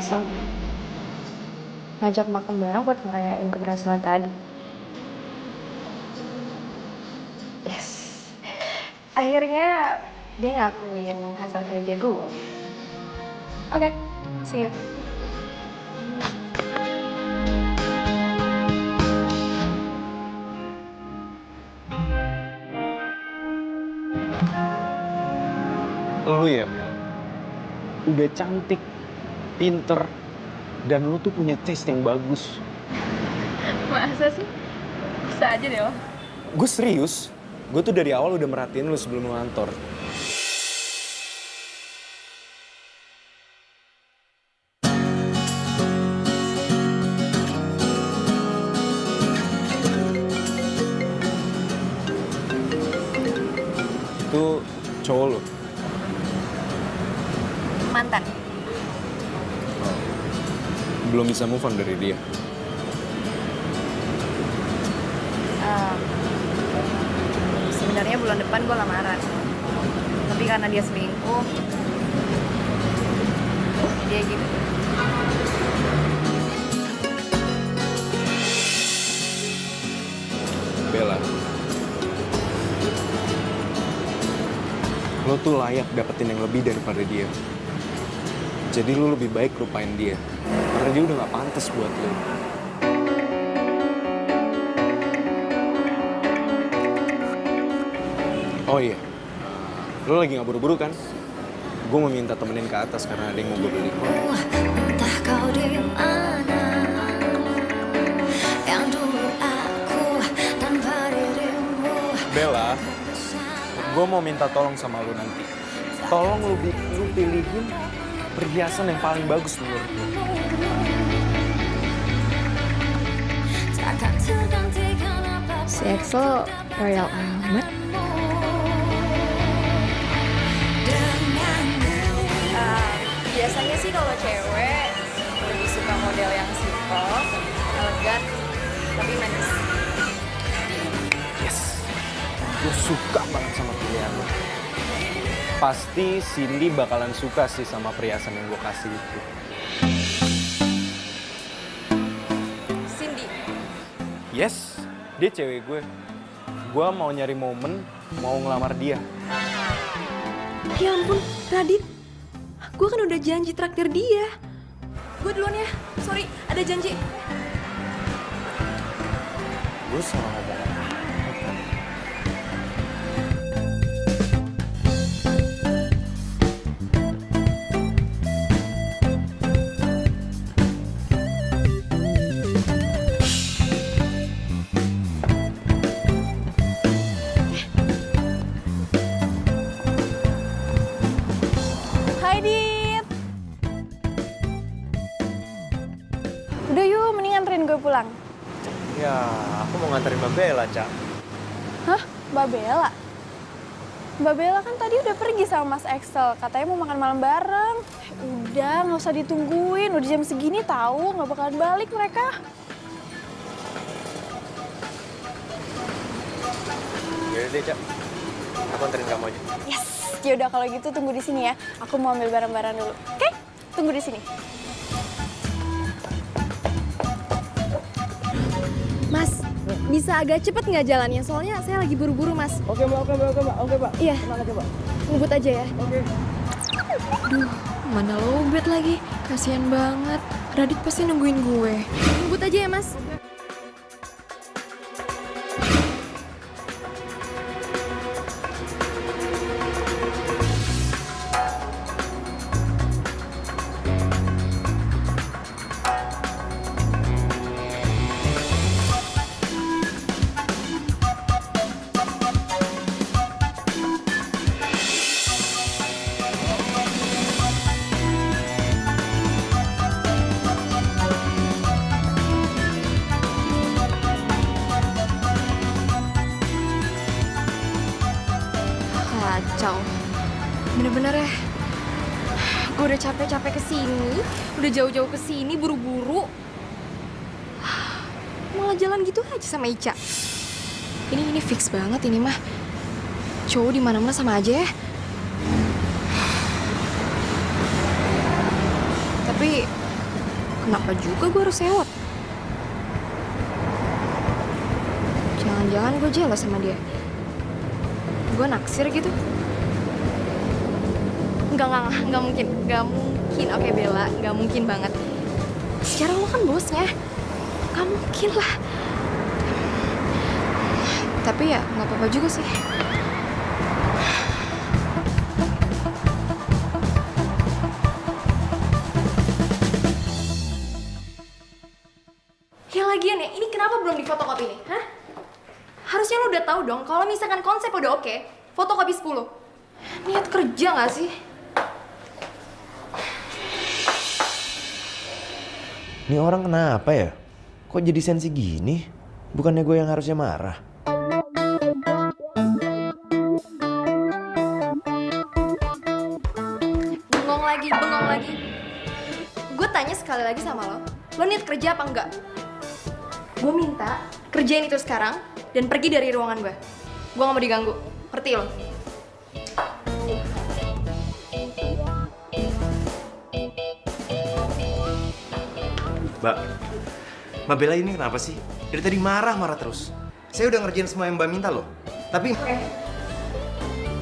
So, ngajak makan bareng buat ngerayain keberhasilan tadi. Yes. Akhirnya dia ngakuin hasil kerja gue. Oke, see you. Lu ya, Mel. Udah cantik, pinter, dan lu tuh punya taste yang bagus. Masa sih? Bisa aja deh lo. Gue serius, gue tuh dari awal udah merhatiin lu sebelum lu ngantor. Itu cowok lu? Mantan. Belum bisa move on dari dia. Sebenarnya bulan depan gue lamaran. Tapi karena dia selingkuh, dia gitu. Bella, lo tuh layak dapetin yang lebih daripada dia. Jadi lo lebih baik lupain dia, karena dia udah gak pantas buat lo. Oh iya, lo lagi gak buru-buru kan? Gue mau minta temenin ke atas karena ada yang mau gue beli. Entah kau di mana, yang dulu aku tanpa dirimu. Bella, gue mau minta tolong sama lo nanti. Tolong lu pilihin perhiasan yang paling bagus menurut lo. Takkan tergantikan apapun. Si Axel royal amat. Biasanya sih kalau cewek lebih suka model yang simple, elegan, tapi manis. Yes, gue Gue suka banget sama pilihan lo. Pasti Cindy bakalan suka sih sama perhiasan yang gue kasih itu. Cindy. Yes, dia cewek gue. Gue mau nyari momen, mau ngelamar dia. Ya ampun, Radit. Gue kan udah janji traktir dia. Gue duluan ya. Sorry, ada janji. Gue salah ngomong. Hai Dit. Udah yuk, mending anterin gue pulang. Ya, aku mau nganterin Mbak Bella, Cak. Hah? Mbak Bella? Mbak Bella kan tadi udah pergi sama Mas Excel, katanya mau makan malam bareng. Udah, nggak usah ditungguin, udah jam segini tahu nggak bakalan balik mereka. Yaudah deh, Cak. Aku anterin kamu aja. Yes, yaudah kalau gitu tunggu di sini ya. Aku mau ambil barang-barang dulu. Oke? Tunggu di sini. Mas, bisa agak cepet nggak jalannya? Soalnya saya lagi buru-buru, Mas. Oke Mbak. Iya. Tenang aja Mbak. Ngebut aja ya. Oke. Duh, mana lowbat lagi. Kasian banget. Radit pasti nungguin gue. Ngebut aja ya, Mas. Kacau. Bener-bener ya. Gue udah capek-capek kesini, udah jauh-jauh kesini, buru-buru. Malah jalan gitu aja sama Ica. Ini fix banget ini mah. Cowok di mana-mana sama aja ya. Tapi kenapa juga gue harus sewot? Jangan-jangan gue jealous sama dia. Gue naksir gitu. Enggak mungkin. Oke Bella, enggak mungkin banget. Secara lo kan bosnya. Enggak mungkin lah. Tapi ya nggak apa-apa juga sih. Ya lagian ya, ini kenapa belum difotokopi nih? Hah? Harusnya lo udah tahu dong kalau misalkan konsep udah oke, fotokopi 10. Niat kerja nggak sih? Ini orang kenapa ya? Kok jadi sensi gini? Bukannya gue yang harusnya marah? Bengong lagi. Gue tanya sekali lagi sama lo niat kerja apa enggak? Gue minta kerjain itu sekarang dan pergi dari ruangan gue. Gue gak mau diganggu, ngerti lo? Mbak Bella ini kenapa sih? Dari tadi marah terus. Saya udah ngerjain semua yang Mbak minta loh. Tapi... Oke.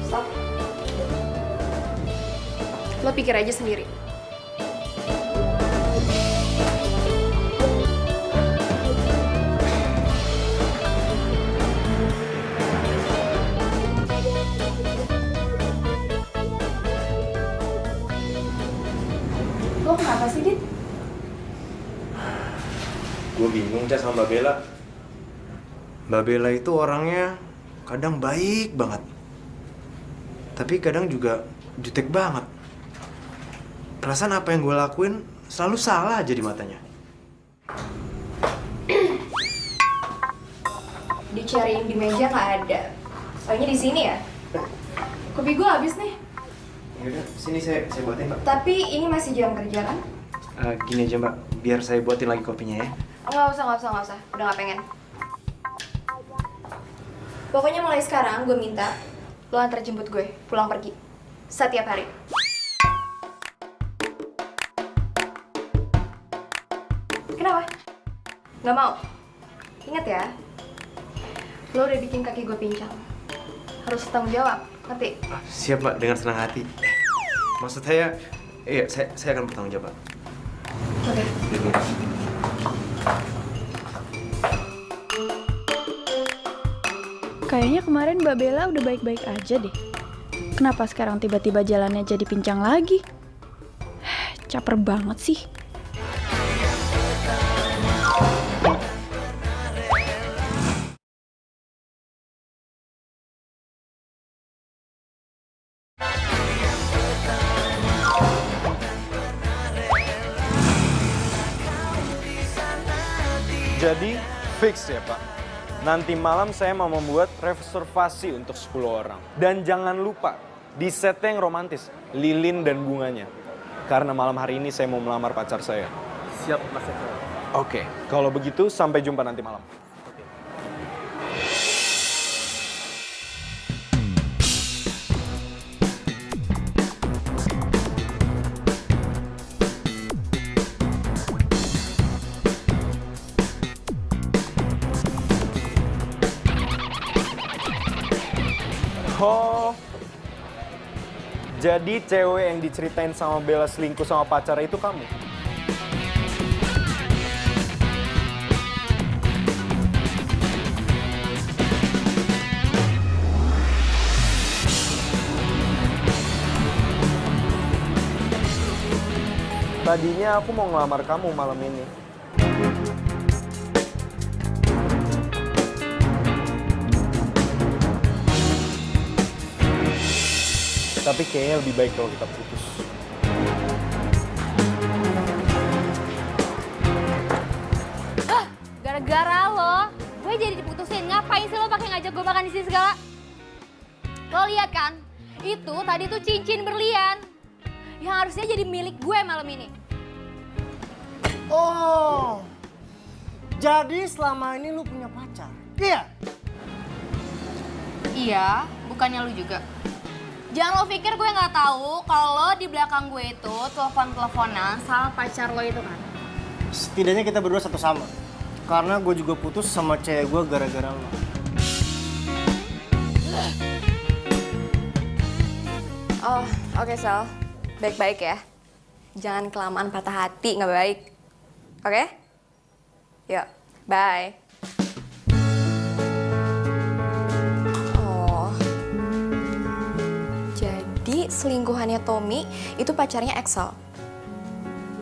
Stop. Lo pikir aja sendiri. Lo kenapa sih, Dit? gue bingung Cak sama Mbak Bella. Mbak Bella itu orangnya kadang baik banget. Tapi kadang juga jutek banget. Perasaan apa yang gue lakuin selalu salah aja di matanya. Dicariin di meja nggak ada. Soalnya di sini ya. Kopi gue habis nih. Yaudah, sini saya buatin Mbak. Tapi ini masih jam kerja kan? Gini aja Mbak, biar saya buatin lagi kopinya ya. Nggak usah. Udah nggak pengen. Pokoknya mulai sekarang gue minta lo antar jemput gue pulang pergi setiap hari. Kenapa? Gak mau? Ingat ya, lo udah bikin kaki gue pincang. Harus tanggung jawab, ngerti? Siap Mbak, dengan senang hati. Maksud saya, iya saya akan bertanggung jawab. Oke. Kayaknya kemarin Mbak Bella udah baik-baik aja deh. Kenapa sekarang tiba-tiba jalannya jadi pincang lagi? Caper banget sih. Jadi fix ya Pak. Nanti malam saya mau membuat reservasi untuk 10 orang. Dan jangan lupa, di setnya yang romantis, lilin dan bunganya. Karena malam hari ini saya mau melamar pacar saya. Siap, Mas Eko. Oke, kalau begitu sampai jumpa nanti malam. Oh, jadi cewek yang diceritain sama Bella selingkuh sama pacarnya itu kamu? Tadinya aku mau ngelamar kamu malam ini. Tapi kayaknya lebih baik kalau kita putus. Gara-gara lo, gue jadi diputusin. Ngapain sih lo pakai ngajak gue makan di sini segala? Lo lihat kan? Itu tadi tuh cincin berlian yang harusnya jadi milik gue malam ini. Oh, jadi selama ini lu punya pacar? Iya. Iya, bukannya lu juga. Jangan lo pikir gue nggak tahu kalau di belakang gue itu telepon-teleponan sama pacar lo itu kan. Setidaknya kita berdua satu sama. Karena gue juga putus sama cewek gue gara-gara lo. Oh, oke Sal. Baik-baik ya. Jangan kelamaan patah hati, nggak baik. Oke? Yuk, bye. Oh, jadi selingkuhannya Tommy itu pacarnya Axel.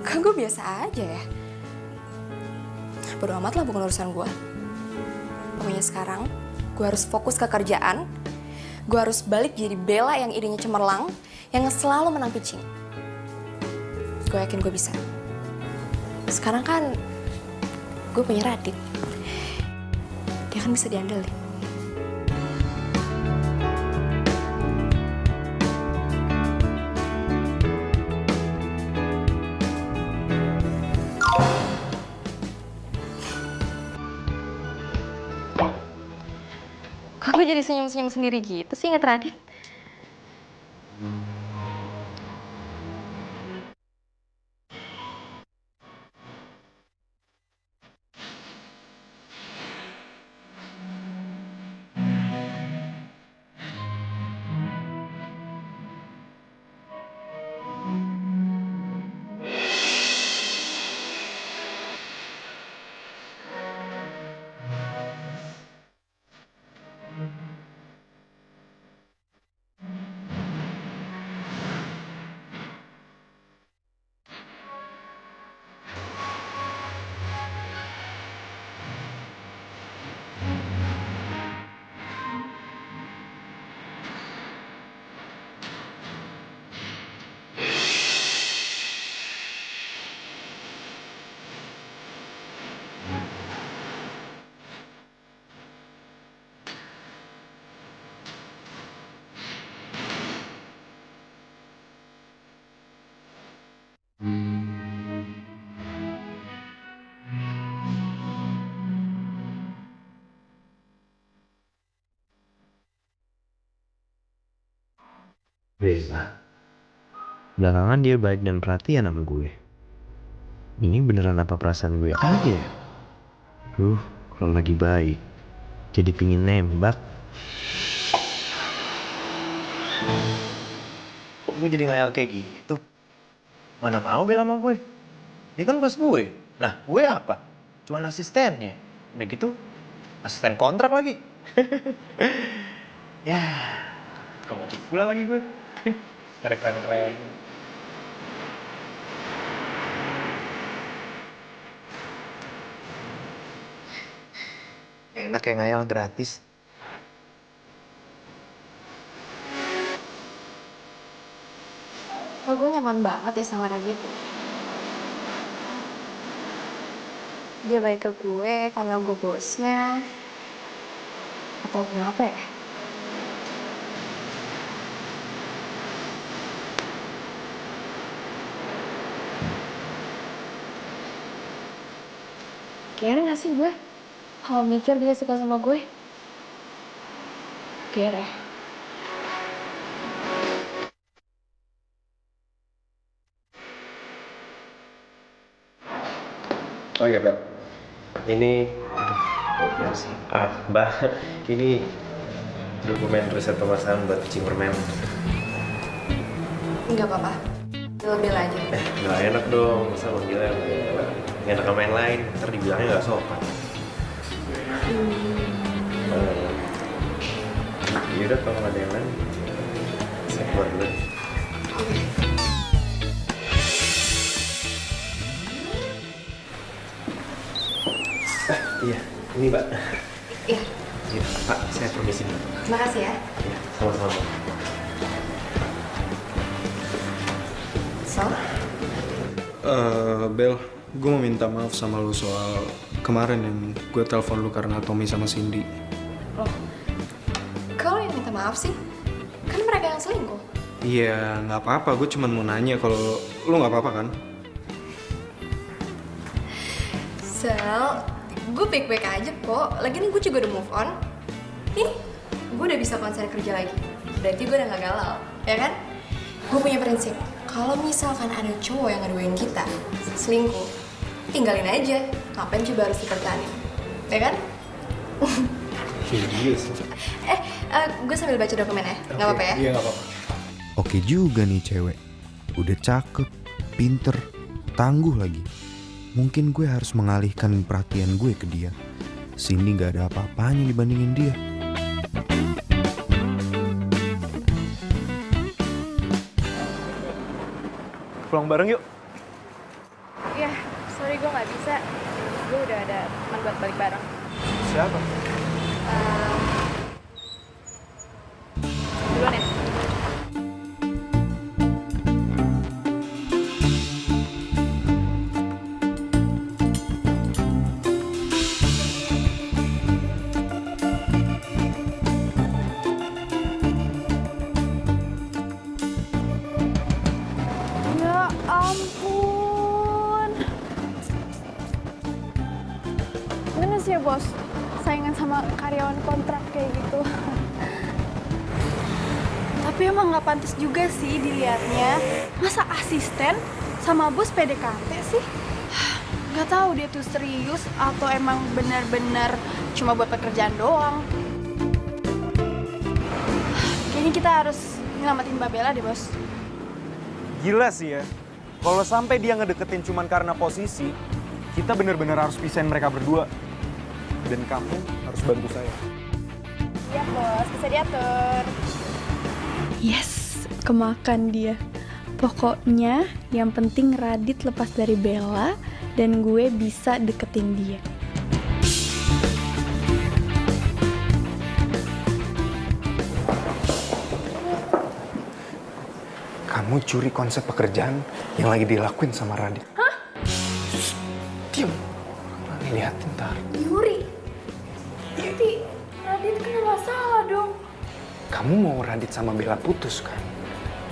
Kan gue biasa aja ya. Bodo amat lah, bukan urusan gue. Pokoknya sekarang gue harus fokus ke kerjaan. Gue harus balik jadi Bella yang idenya cemerlang, yang selalu menang pitching. Gue yakin gue bisa. Sekarang kan gue punya Radit. Dia kan bisa diandelin. Kok gue jadi senyum-senyum sendiri gitu sih inget Radit? Bella. Belakangan dia baik dan perhatian sama gue. Ini beneran apa perasaan gue aja ya? Kalau lagi baik, jadi pingin nembak. Kok gue jadi ngayal kayak gitu? Mana mau Bella sama gue? Dia kan bos gue. Nah, gue apa? Cuma asistennya. Udah gitu, asisten kontrak lagi. Ya, kamu pula lagi gue. Keren-keren. Enak kayak ngayal gratis. Oh, gue nyaman banget ya sama Radit. Dia baik ke gue karena gue bosnya. Atau kenapa ya? Kere gak sih gue? Kalau mikir dia suka sama gue. Kere. Oh iya, Bel. Ini, Mbak, ini dokumen riset pemasaran buat kucing permen. Enggak apa-apa. Bel aja. Nggak enak dong, masa manggilnya nggak enak sama yang lain, ntar dibilangnya nggak sopan. Yaudah, kalau nggak ada yang lain, saya keluar dulu. Iya, ini Mbak. Iya. Iya, Pak, saya permisi dulu. Terima kasih ya. Iya, sama-sama. So? Bel, gue mau minta maaf sama lu soal kemarin yang gue telepon lu karena Tommy sama Cindy. Loh, kalau yang minta maaf sih? Kan mereka yang selingkuh. Iya, nggak apa-apa. Gue cuma mau nanya kalau lu nggak apa-apa kan? Sel, gue baik-baik aja kok. Lagian gue juga udah move on. Nih, gue udah bisa konsen kerja lagi. Berarti gue udah gak galau, ya kan? Gue punya prinsip, kalau misalkan ada cowok yang ngaduin kita selingkuh, tinggalin aja. Ngapain coba harus dipertahanin, ya kan? Iya sih. Gue sambil baca dokumennya, nggak apa-apa ya? Iya, nggak apa-apa. Oke juga nih cewek. Udah cakep, pinter, tangguh lagi. Mungkin gue harus mengalihkan perhatian gue ke dia. Cindy gak ada apa-apanya dibandingin dia. Pulang bareng yuk. Iya, sorry gue nggak bisa. Gue udah ada teman buat balik bareng. Siapa? Duluan ya. Ya ampun. Gimana sih ya bos? Saingan sama karyawan kontrak kayak gitu. Tapi emang nggak pantas juga sih dilihatnya. Masa asisten sama bos PDKT sih? Nggak tahu dia tuh serius atau emang benar-benar cuma buat pekerjaan doang. Kayaknya kita harus nyelamatin Mbak Bella deh bos. Gila sih ya. Kalau sampai dia ngedeketin cuman karena posisi, kita bener-bener harus pisahin mereka berdua. Dan kamu harus bantu saya. Iya bos, bisa diatur. Yes, kemakan dia. Pokoknya yang penting Radit lepas dari Bella dan gue bisa deketin dia. Kamu curi konsep pekerjaan yang lagi dilakuin sama Radit. Hah? Diam. Nanti liatin ntar. Yuri? Tapi Radit kena masalah dong. Kamu mau Radit sama Bella putus kan?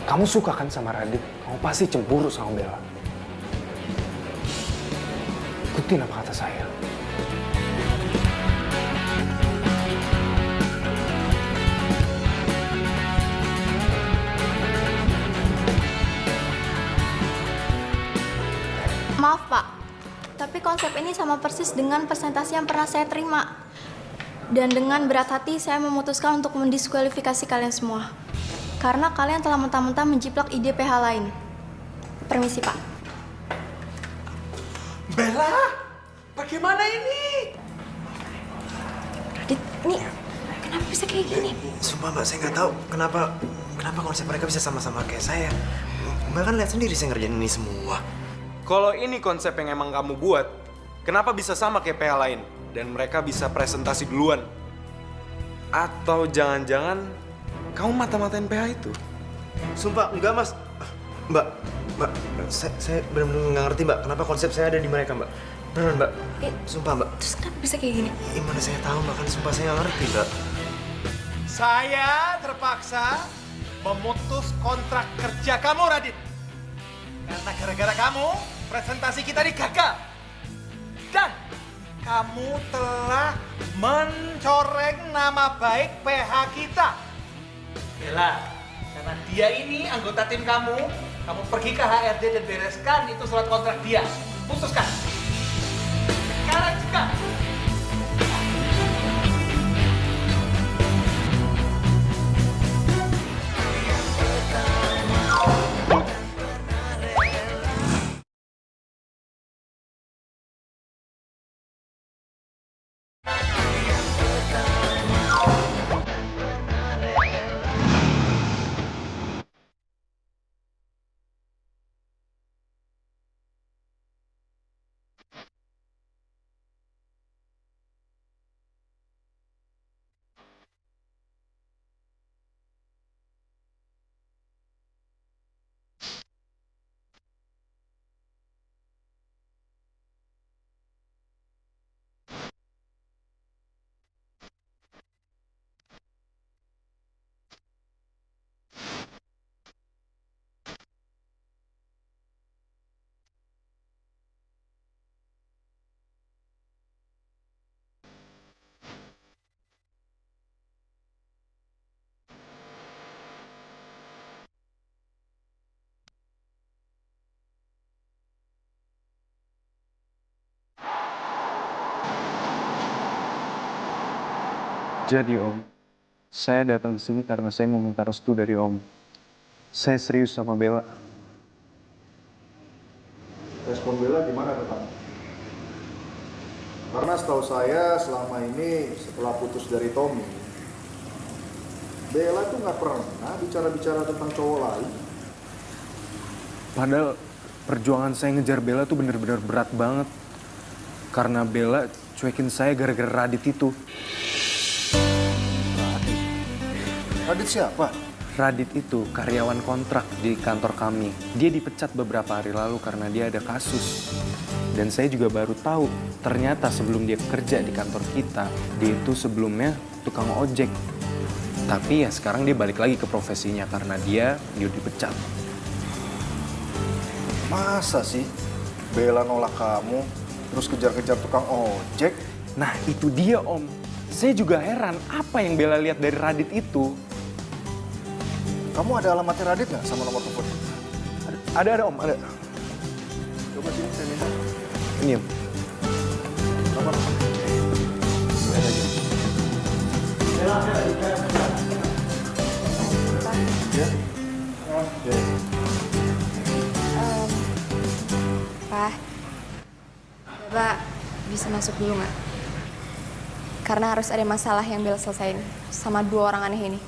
Kamu suka kan sama Radit? Kamu pasti cemburu sama Bella. Ikutin apa kata saya. Maaf Pak, tapi konsep ini sama persis dengan presentasi yang pernah saya terima. Dan dengan berat hati saya memutuskan untuk mendiskualifikasi kalian semua. Karena kalian telah mentah-mentah menjiplak ide PH lain. Permisi Pak. Bella, bagaimana ini? Radit, ini kenapa bisa kayak gini? Sumpah Mbak, saya nggak tahu kenapa konsep mereka bisa sama-sama kayak saya. Mbak kan lihat sendiri saya ngerjain ini semua. Kalau ini konsep yang emang kamu buat, kenapa bisa sama kayak PH lain? Dan mereka bisa presentasi duluan? Atau jangan-jangan kamu mata-matain PH itu? Sumpah, enggak Mas. Mbak, saya benar-benar nggak ngerti Mbak, kenapa konsep saya ada di mereka Mbak. Beneran Mbak, sumpah Mbak. Terus kenapa bisa kayak gini? Gimana saya tahu Mbak, kan sumpah saya nggak ngerti Mbak. Saya terpaksa memutus kontrak kerja kamu, Radit. Karena gara-gara kamu, presentasi kita digagal. Dan kamu telah mencoreng nama baik PH kita. Bella, karena dia ini anggota tim kamu pergi ke HRD dan bereskan itu surat kontrak dia. Putuskan. Sekarang juga. Jadi Om, saya datang sini karena saya mau minta restu dari Om. Saya serius sama Bella. Respon Bella gimana ke kamu? Karena setahu saya selama ini setelah putus dari Tommy, Bella tuh nggak pernah bicara-bicara tentang cowok lain. Padahal perjuangan saya ngejar Bella tuh bener-bener berat banget. Karena Bella cuekin saya gara-gara Radit itu. Radit siapa? Radit itu karyawan kontrak di kantor kami. Dia dipecat beberapa hari lalu karena dia ada kasus. Dan saya juga baru tahu, ternyata sebelum dia kerja di kantor kita, dia itu sebelumnya tukang ojek. Tapi ya sekarang dia balik lagi ke profesinya karena dia dipecat. Masa sih Bella nolak kamu, terus kejar-kejar tukang ojek? Nah itu dia Om. Saya juga heran apa yang Bella lihat dari Radit itu. Kamu ada alamatnya Radit nggak sama nomor telepon? Ada Om, ada. Coba sini saya minta. Ini Om. Nomor. Ya. Ya. Pak, Bapak bisa masuk dulu nggak? Karena harus ada masalah yang Bella selesain sama dua orang aneh ini.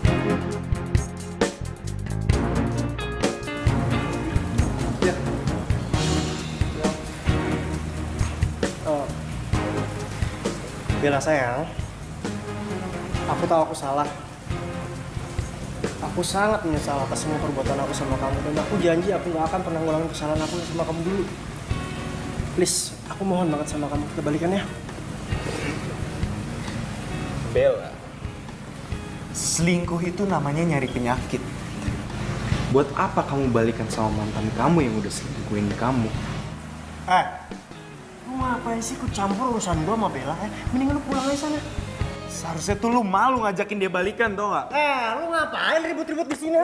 Bella sayang, aku tahu aku salah. Aku sangat menyesal atas semua perbuatan aku sama kamu. Dan aku janji aku gak akan pernah ngulangin kesalahan aku sama kamu dulu. Please, aku mohon banget sama kamu, kita balikan ya. Bella, selingkuh itu namanya nyari penyakit. Buat apa kamu balikan sama mantan kamu yang udah selingkuhin kamu? Lu ngapain sih ikut campur urusan gua sama Bella? Mendingan lu pulang aja sana. Seharusnya tuh lu malu ngajakin dia balikan, tau gak? Lu ngapain ribut-ribut di sini?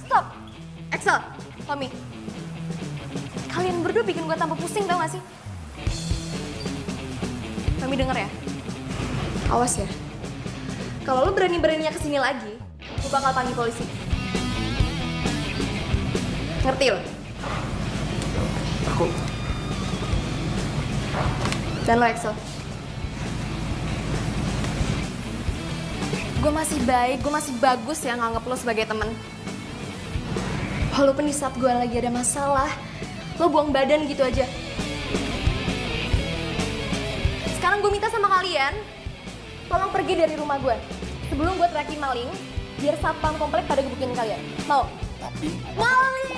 Stop. Axel, Tommy. Kalian berdua bikin gue tambah pusing tau gak sih? Tommy denger ya? Awas ya. Kalau lo berani-beraninya kesini lagi, gue bakal panggil polisi. Ngerti lo? Aku... Dan lo Axel. Gue masih baik, gue masih bagus ya nganggep lo sebagai temen. Walaupun di saat gue lagi ada masalah, lo buang badan gitu aja. Sekarang gue minta sama kalian, tolong pergi dari rumah gue. Sebelum gue teriakin maling, biar satpam komplek pada gebukin kalian. Mau? Tapi... Maling!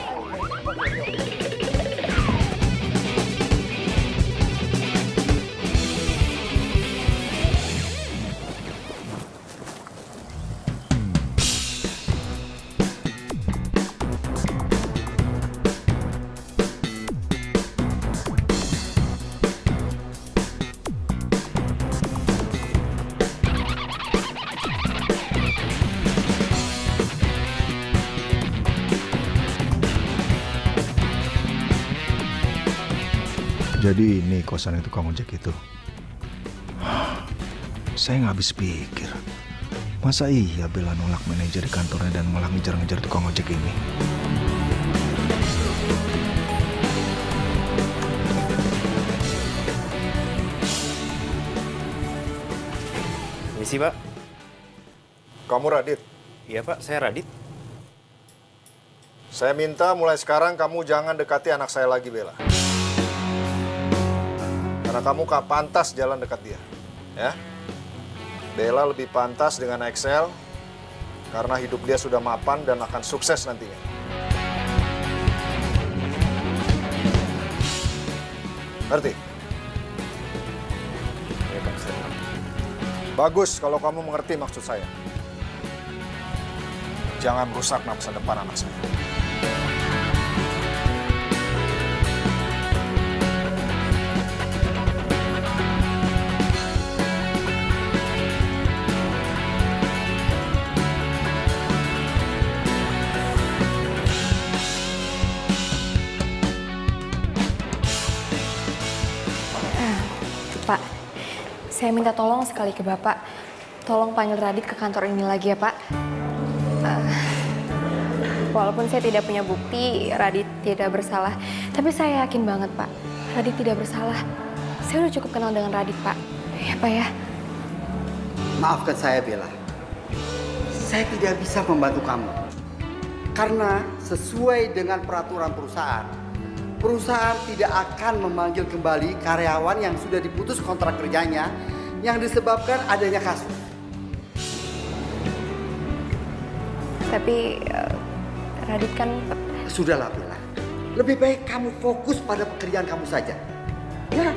Jadi ini kosan tukang ojek itu. Saya nggak habis pikir. Masa iya Bella nolak manajer di kantornya dan malah ngejar-ngejar tukang ojek ini? Misi, Pak. Kamu Radit? Iya, Pak. Saya Radit. Saya minta mulai sekarang kamu jangan dekati anak saya lagi, Bella. Karena kamu gak pantas jalan dekat dia, ya. Bella lebih pantas dengan Axel karena hidup dia sudah mapan dan akan sukses nantinya. Ngerti? Ya, Pak. Bagus kalau kamu mengerti maksud saya. Jangan rusak masa depan anak saya. Pak, saya minta tolong sekali ke Bapak. Tolong panggil Radit ke kantor ini lagi ya, Pak. Walaupun saya tidak punya bukti, Radit tidak bersalah. Tapi saya yakin banget, Pak. Radit tidak bersalah. Saya udah cukup kenal dengan Radit, Pak. Ya, Pak ya. Maafkan saya, Bella. Saya tidak bisa membantu kamu. Karena sesuai dengan peraturan perusahaan tidak akan memanggil kembali karyawan yang sudah diputus kontrak kerjanya yang disebabkan adanya kasus. Tapi Radit kan... Sudahlah, Bella. Lebih baik kamu fokus pada pekerjaan kamu saja. Ya.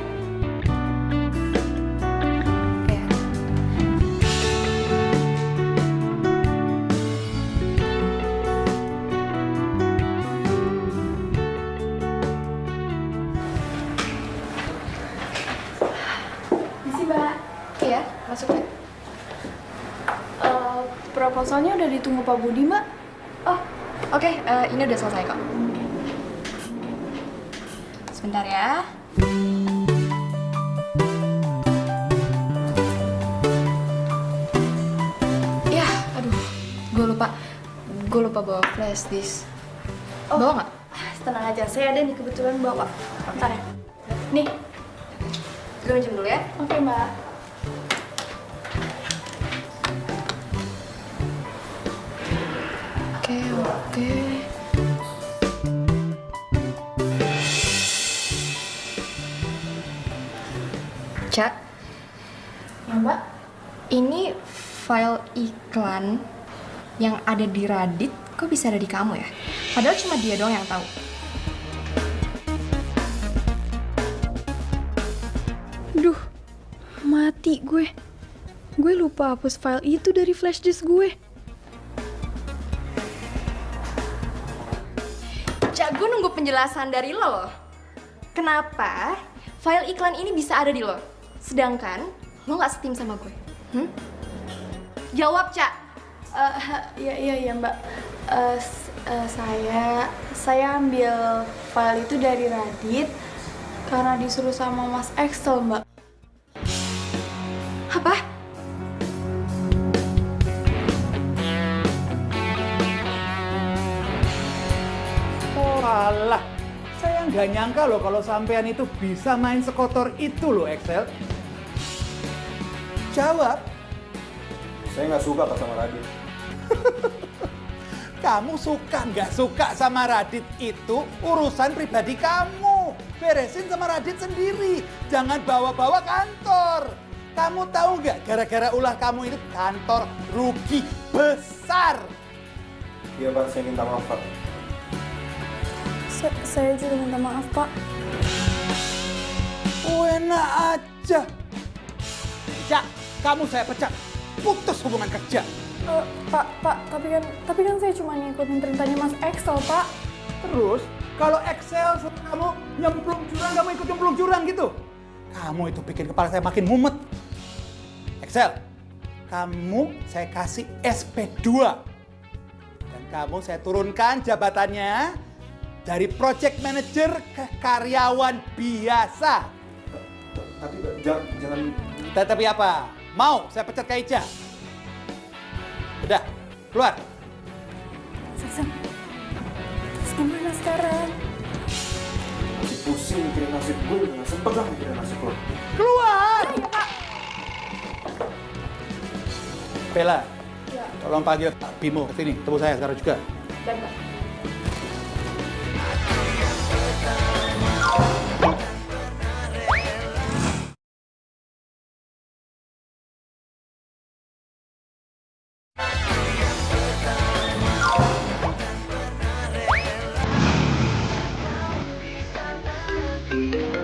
Masuk ya. Proposalnya udah ditunggu Pak Budi, Mbak. Oh, oke. Ini udah selesai kok. Sebentar ya. Ya, aduh. Gue lupa bawa flash disk. Bawa nggak? Tenang aja, saya ada nih kebetulan bawa. Bentar ya. Nih. Gue minjem dulu ya. Oke, Mbak. Oke. Cak. Ya, Mbak. Ini file iklan yang ada di Radit, kok bisa ada di kamu ya? Padahal cuma dia doang yang tahu. Duh, mati gue. Gue lupa hapus file itu dari flash disk gue. Cak, gue nunggu penjelasan dari lo loh. Kenapa file iklan ini bisa ada di lo? Sedangkan lo gak setim sama gue. Jawab, Cak. Iya, Mbak. Saya ambil file itu dari Radit karena disuruh sama Mas Excel, Mbak. Apa? Oh alah, saya nggak nyangka loh kalau sampean itu bisa main sekotor itu loh Excel. Jawab. Saya nggak suka Pak sama Radit. Kamu suka nggak suka sama Radit itu urusan pribadi kamu. Beresin sama Radit sendiri. Jangan bawa-bawa kantor. Kamu tahu nggak gara-gara ulah kamu itu kantor rugi besar. Iya Pak, saya minta maaf Pak. Saya juga minta maaf, Pak. Enak aja. Cak, kamu saya pecat. Putus hubungan kerja. Pak, tapi kan saya cuma ngikutin perintahnya Mas Excel, Pak. Terus, kalau Excel suruh kamu nyemplung jurang, kamu ikut nyemplung jurang gitu. Kamu itu bikin kepala saya makin mumet. Excel, kamu saya kasih SP2. Dan kamu saya turunkan jabatannya dari project manager ke karyawan biasa. Tapi jangan... Tapi apa? Mau saya pecat Kak Ica? Udah, keluar. Terus gimana sekarang? Masih pusing mikirin nasib gue, nggak sempet lah mikirin nasib lo. Keluar! Ya, Pak. Bella, Ya. tolong panggil Pak Bimo ke sini. Temu saya sekarang juga. Dan, Pak.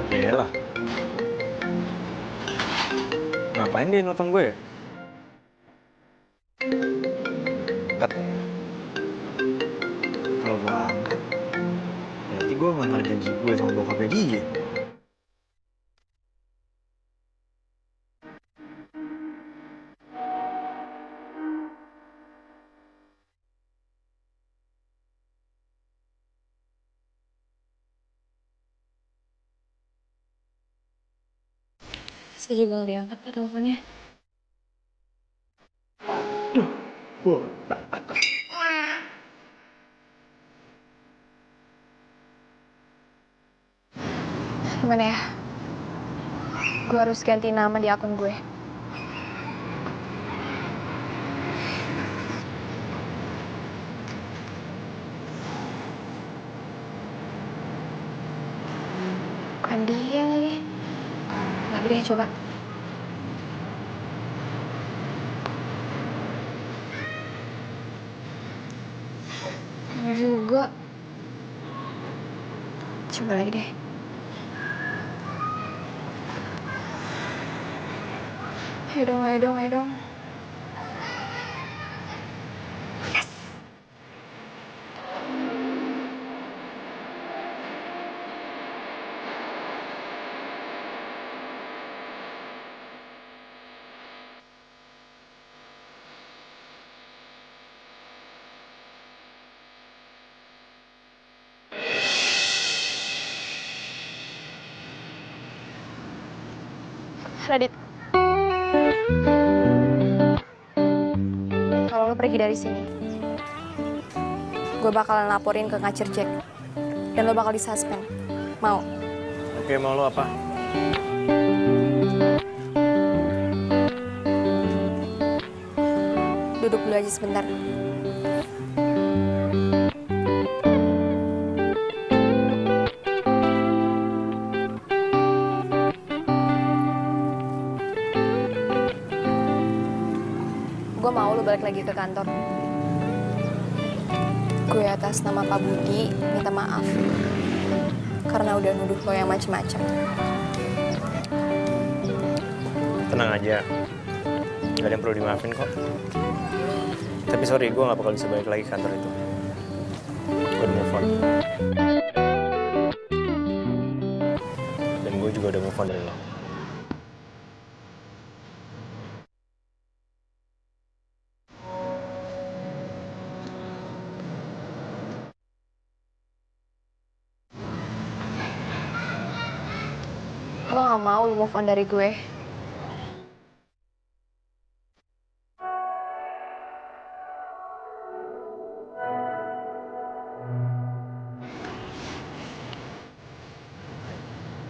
Bella. Ngapain dia nelfon gue ya? Kat. Kalau gue angkat, berarti gue nggak janji gue sama bokapnya dia. Saya juga nggak diangkat Pak teleponnya. Gimana ya? Gue harus ganti nama di akun gue. Bukan dia lagi. Nggak deh, coba. Bener juga. Coba lagi deh. Ayo dong, ayo dong, ayo dong. Radit. Kalau lo pergi dari sini, gue bakalan laporin ke Ngacir Jack. Dan lo bakal disuspend. Mau? Oke, mau lo apa? Duduk dulu aja sebentar. Gue mau lo balik lagi ke kantor. Gue atas nama Pak Budi minta maaf karena udah nuduh lo yang macem-macem. Tenang aja, gak ada yang perlu dimaafin kok. Tapi sorry, gue gak bakal bisa balik lagi ke kantor itu. Gue udah move on. Dan gue juga udah move on dari lo. Gue gak mau lu move on dari gue.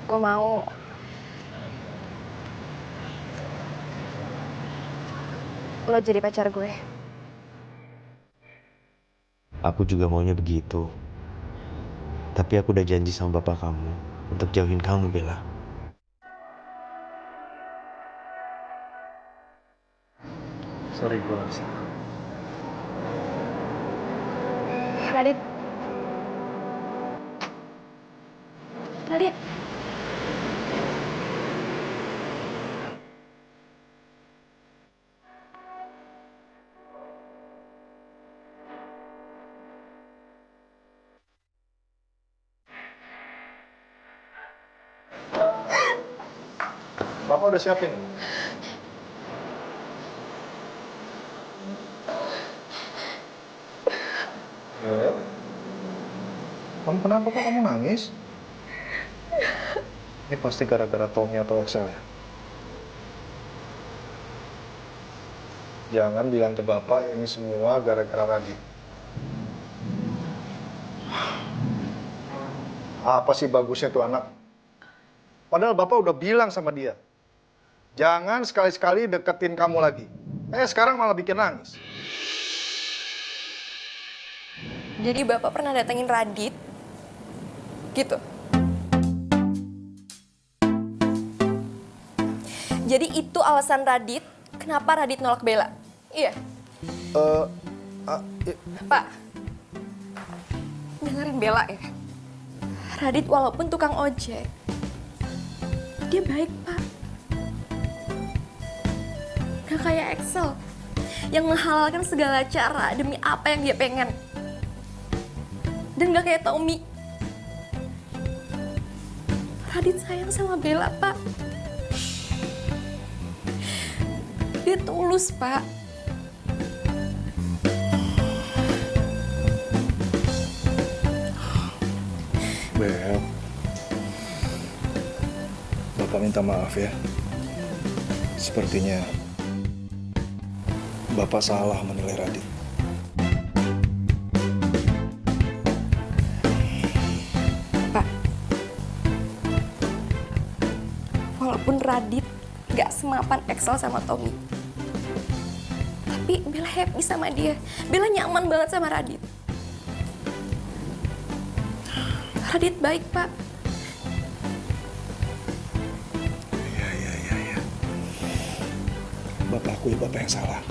Gue mau lo jadi pacar gue. Aku juga maunya begitu. Tapi aku udah janji sama bapak kamu untuk jauhin kamu, Bella. Sorry, gue gak bisa. Radit. Radit. Bapak udah siapin. Bel, kamu kenapa kok kamu nangis? Ini pasti gara-gara Tommy atau Axel ya? Jangan bilang ke Bapak ini semua gara-gara Radit. Apa sih bagusnya tuh anak? Padahal Bapak udah bilang sama dia, jangan sekali-sekali deketin kamu lagi. Sekarang malah bikin nangis. Jadi Bapak pernah datengin Radit? Gitu? Jadi itu alasan Radit kenapa Radit nolak Bella? Iya? Pak, dengerin Bella ya. Radit walaupun tukang ojek, dia baik, Pak. Gak kayak Axel yang menghalalkan segala cara demi apa yang dia pengen. Dan gak kayak Tommy. Radit sayang sama Bella, Pak. Dia tulus, Pak. Bel, Bapak minta maaf ya. Sepertinya Bapak salah menilai Radit. Pak, walaupun Radit gak semapan Axel sama Tommy, tapi Bella happy sama dia. Bella nyaman banget sama Radit. Radit baik, Pak. Iya. Bapak akui Bapak yang salah.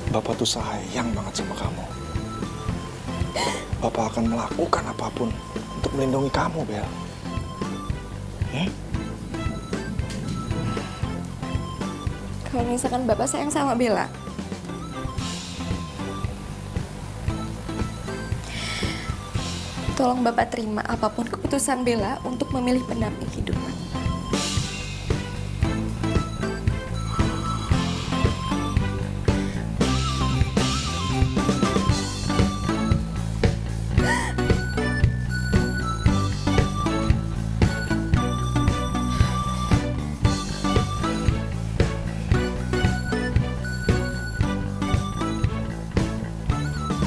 Bapak tuh sayang banget sama kamu. Bapak akan melakukan apapun untuk melindungi kamu, Bel. Ya? Kalau misalkan Bapak sayang sama Bella, tolong Bapak terima apapun keputusan Bella untuk memilih pendamping hidup.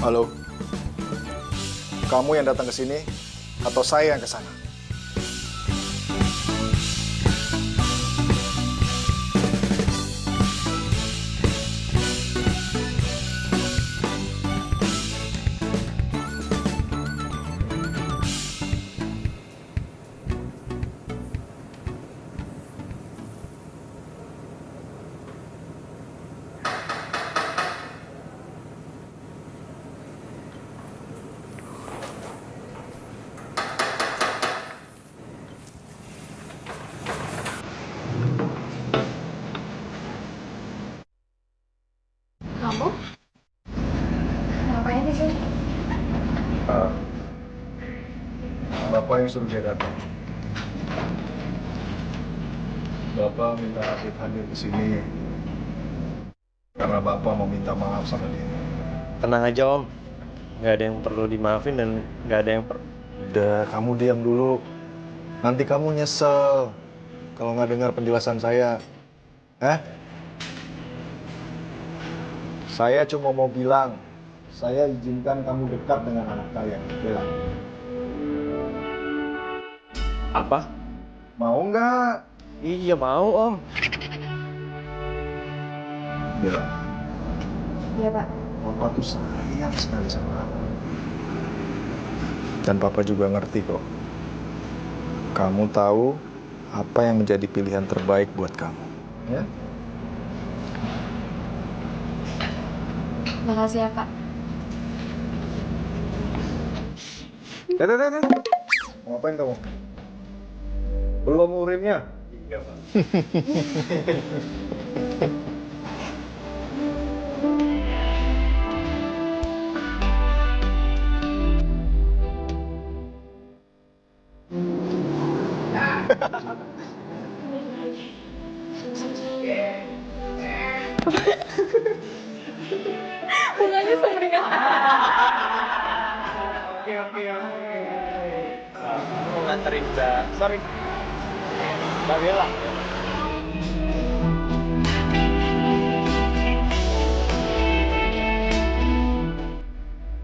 Halo, kamu yang datang ke sini atau saya yang ke sana? Kamu? Ngapain di sini? Bapak yang suruh dia datang. Bapak minta Radit hadir di sini karena Bapak mau minta maaf sama dia. Tenang aja, Om. Nggak ada yang perlu dimaafin dan nggak ada yang Udah, kamu diam dulu. Nanti kamu nyesel kalau nggak dengar penjelasan saya. Saya cuma mau bilang, saya izinkan kamu dekat dengan anak saya, Bella. Apa? Mau nggak? Iya mau om. Bella, Iya, Pak. Papa tuh sayang sekali sama kamu. Dan Papa juga ngerti kok. Kamu tahu apa yang menjadi pilihan terbaik buat kamu. Ya? Makasih ya, Pak. Mau ngapain kamu? Belum urinnya? Iya Pak. Mukanya sumringah. Oke. Aku mau nganterin Mbak. Sorry. Mbak Bella.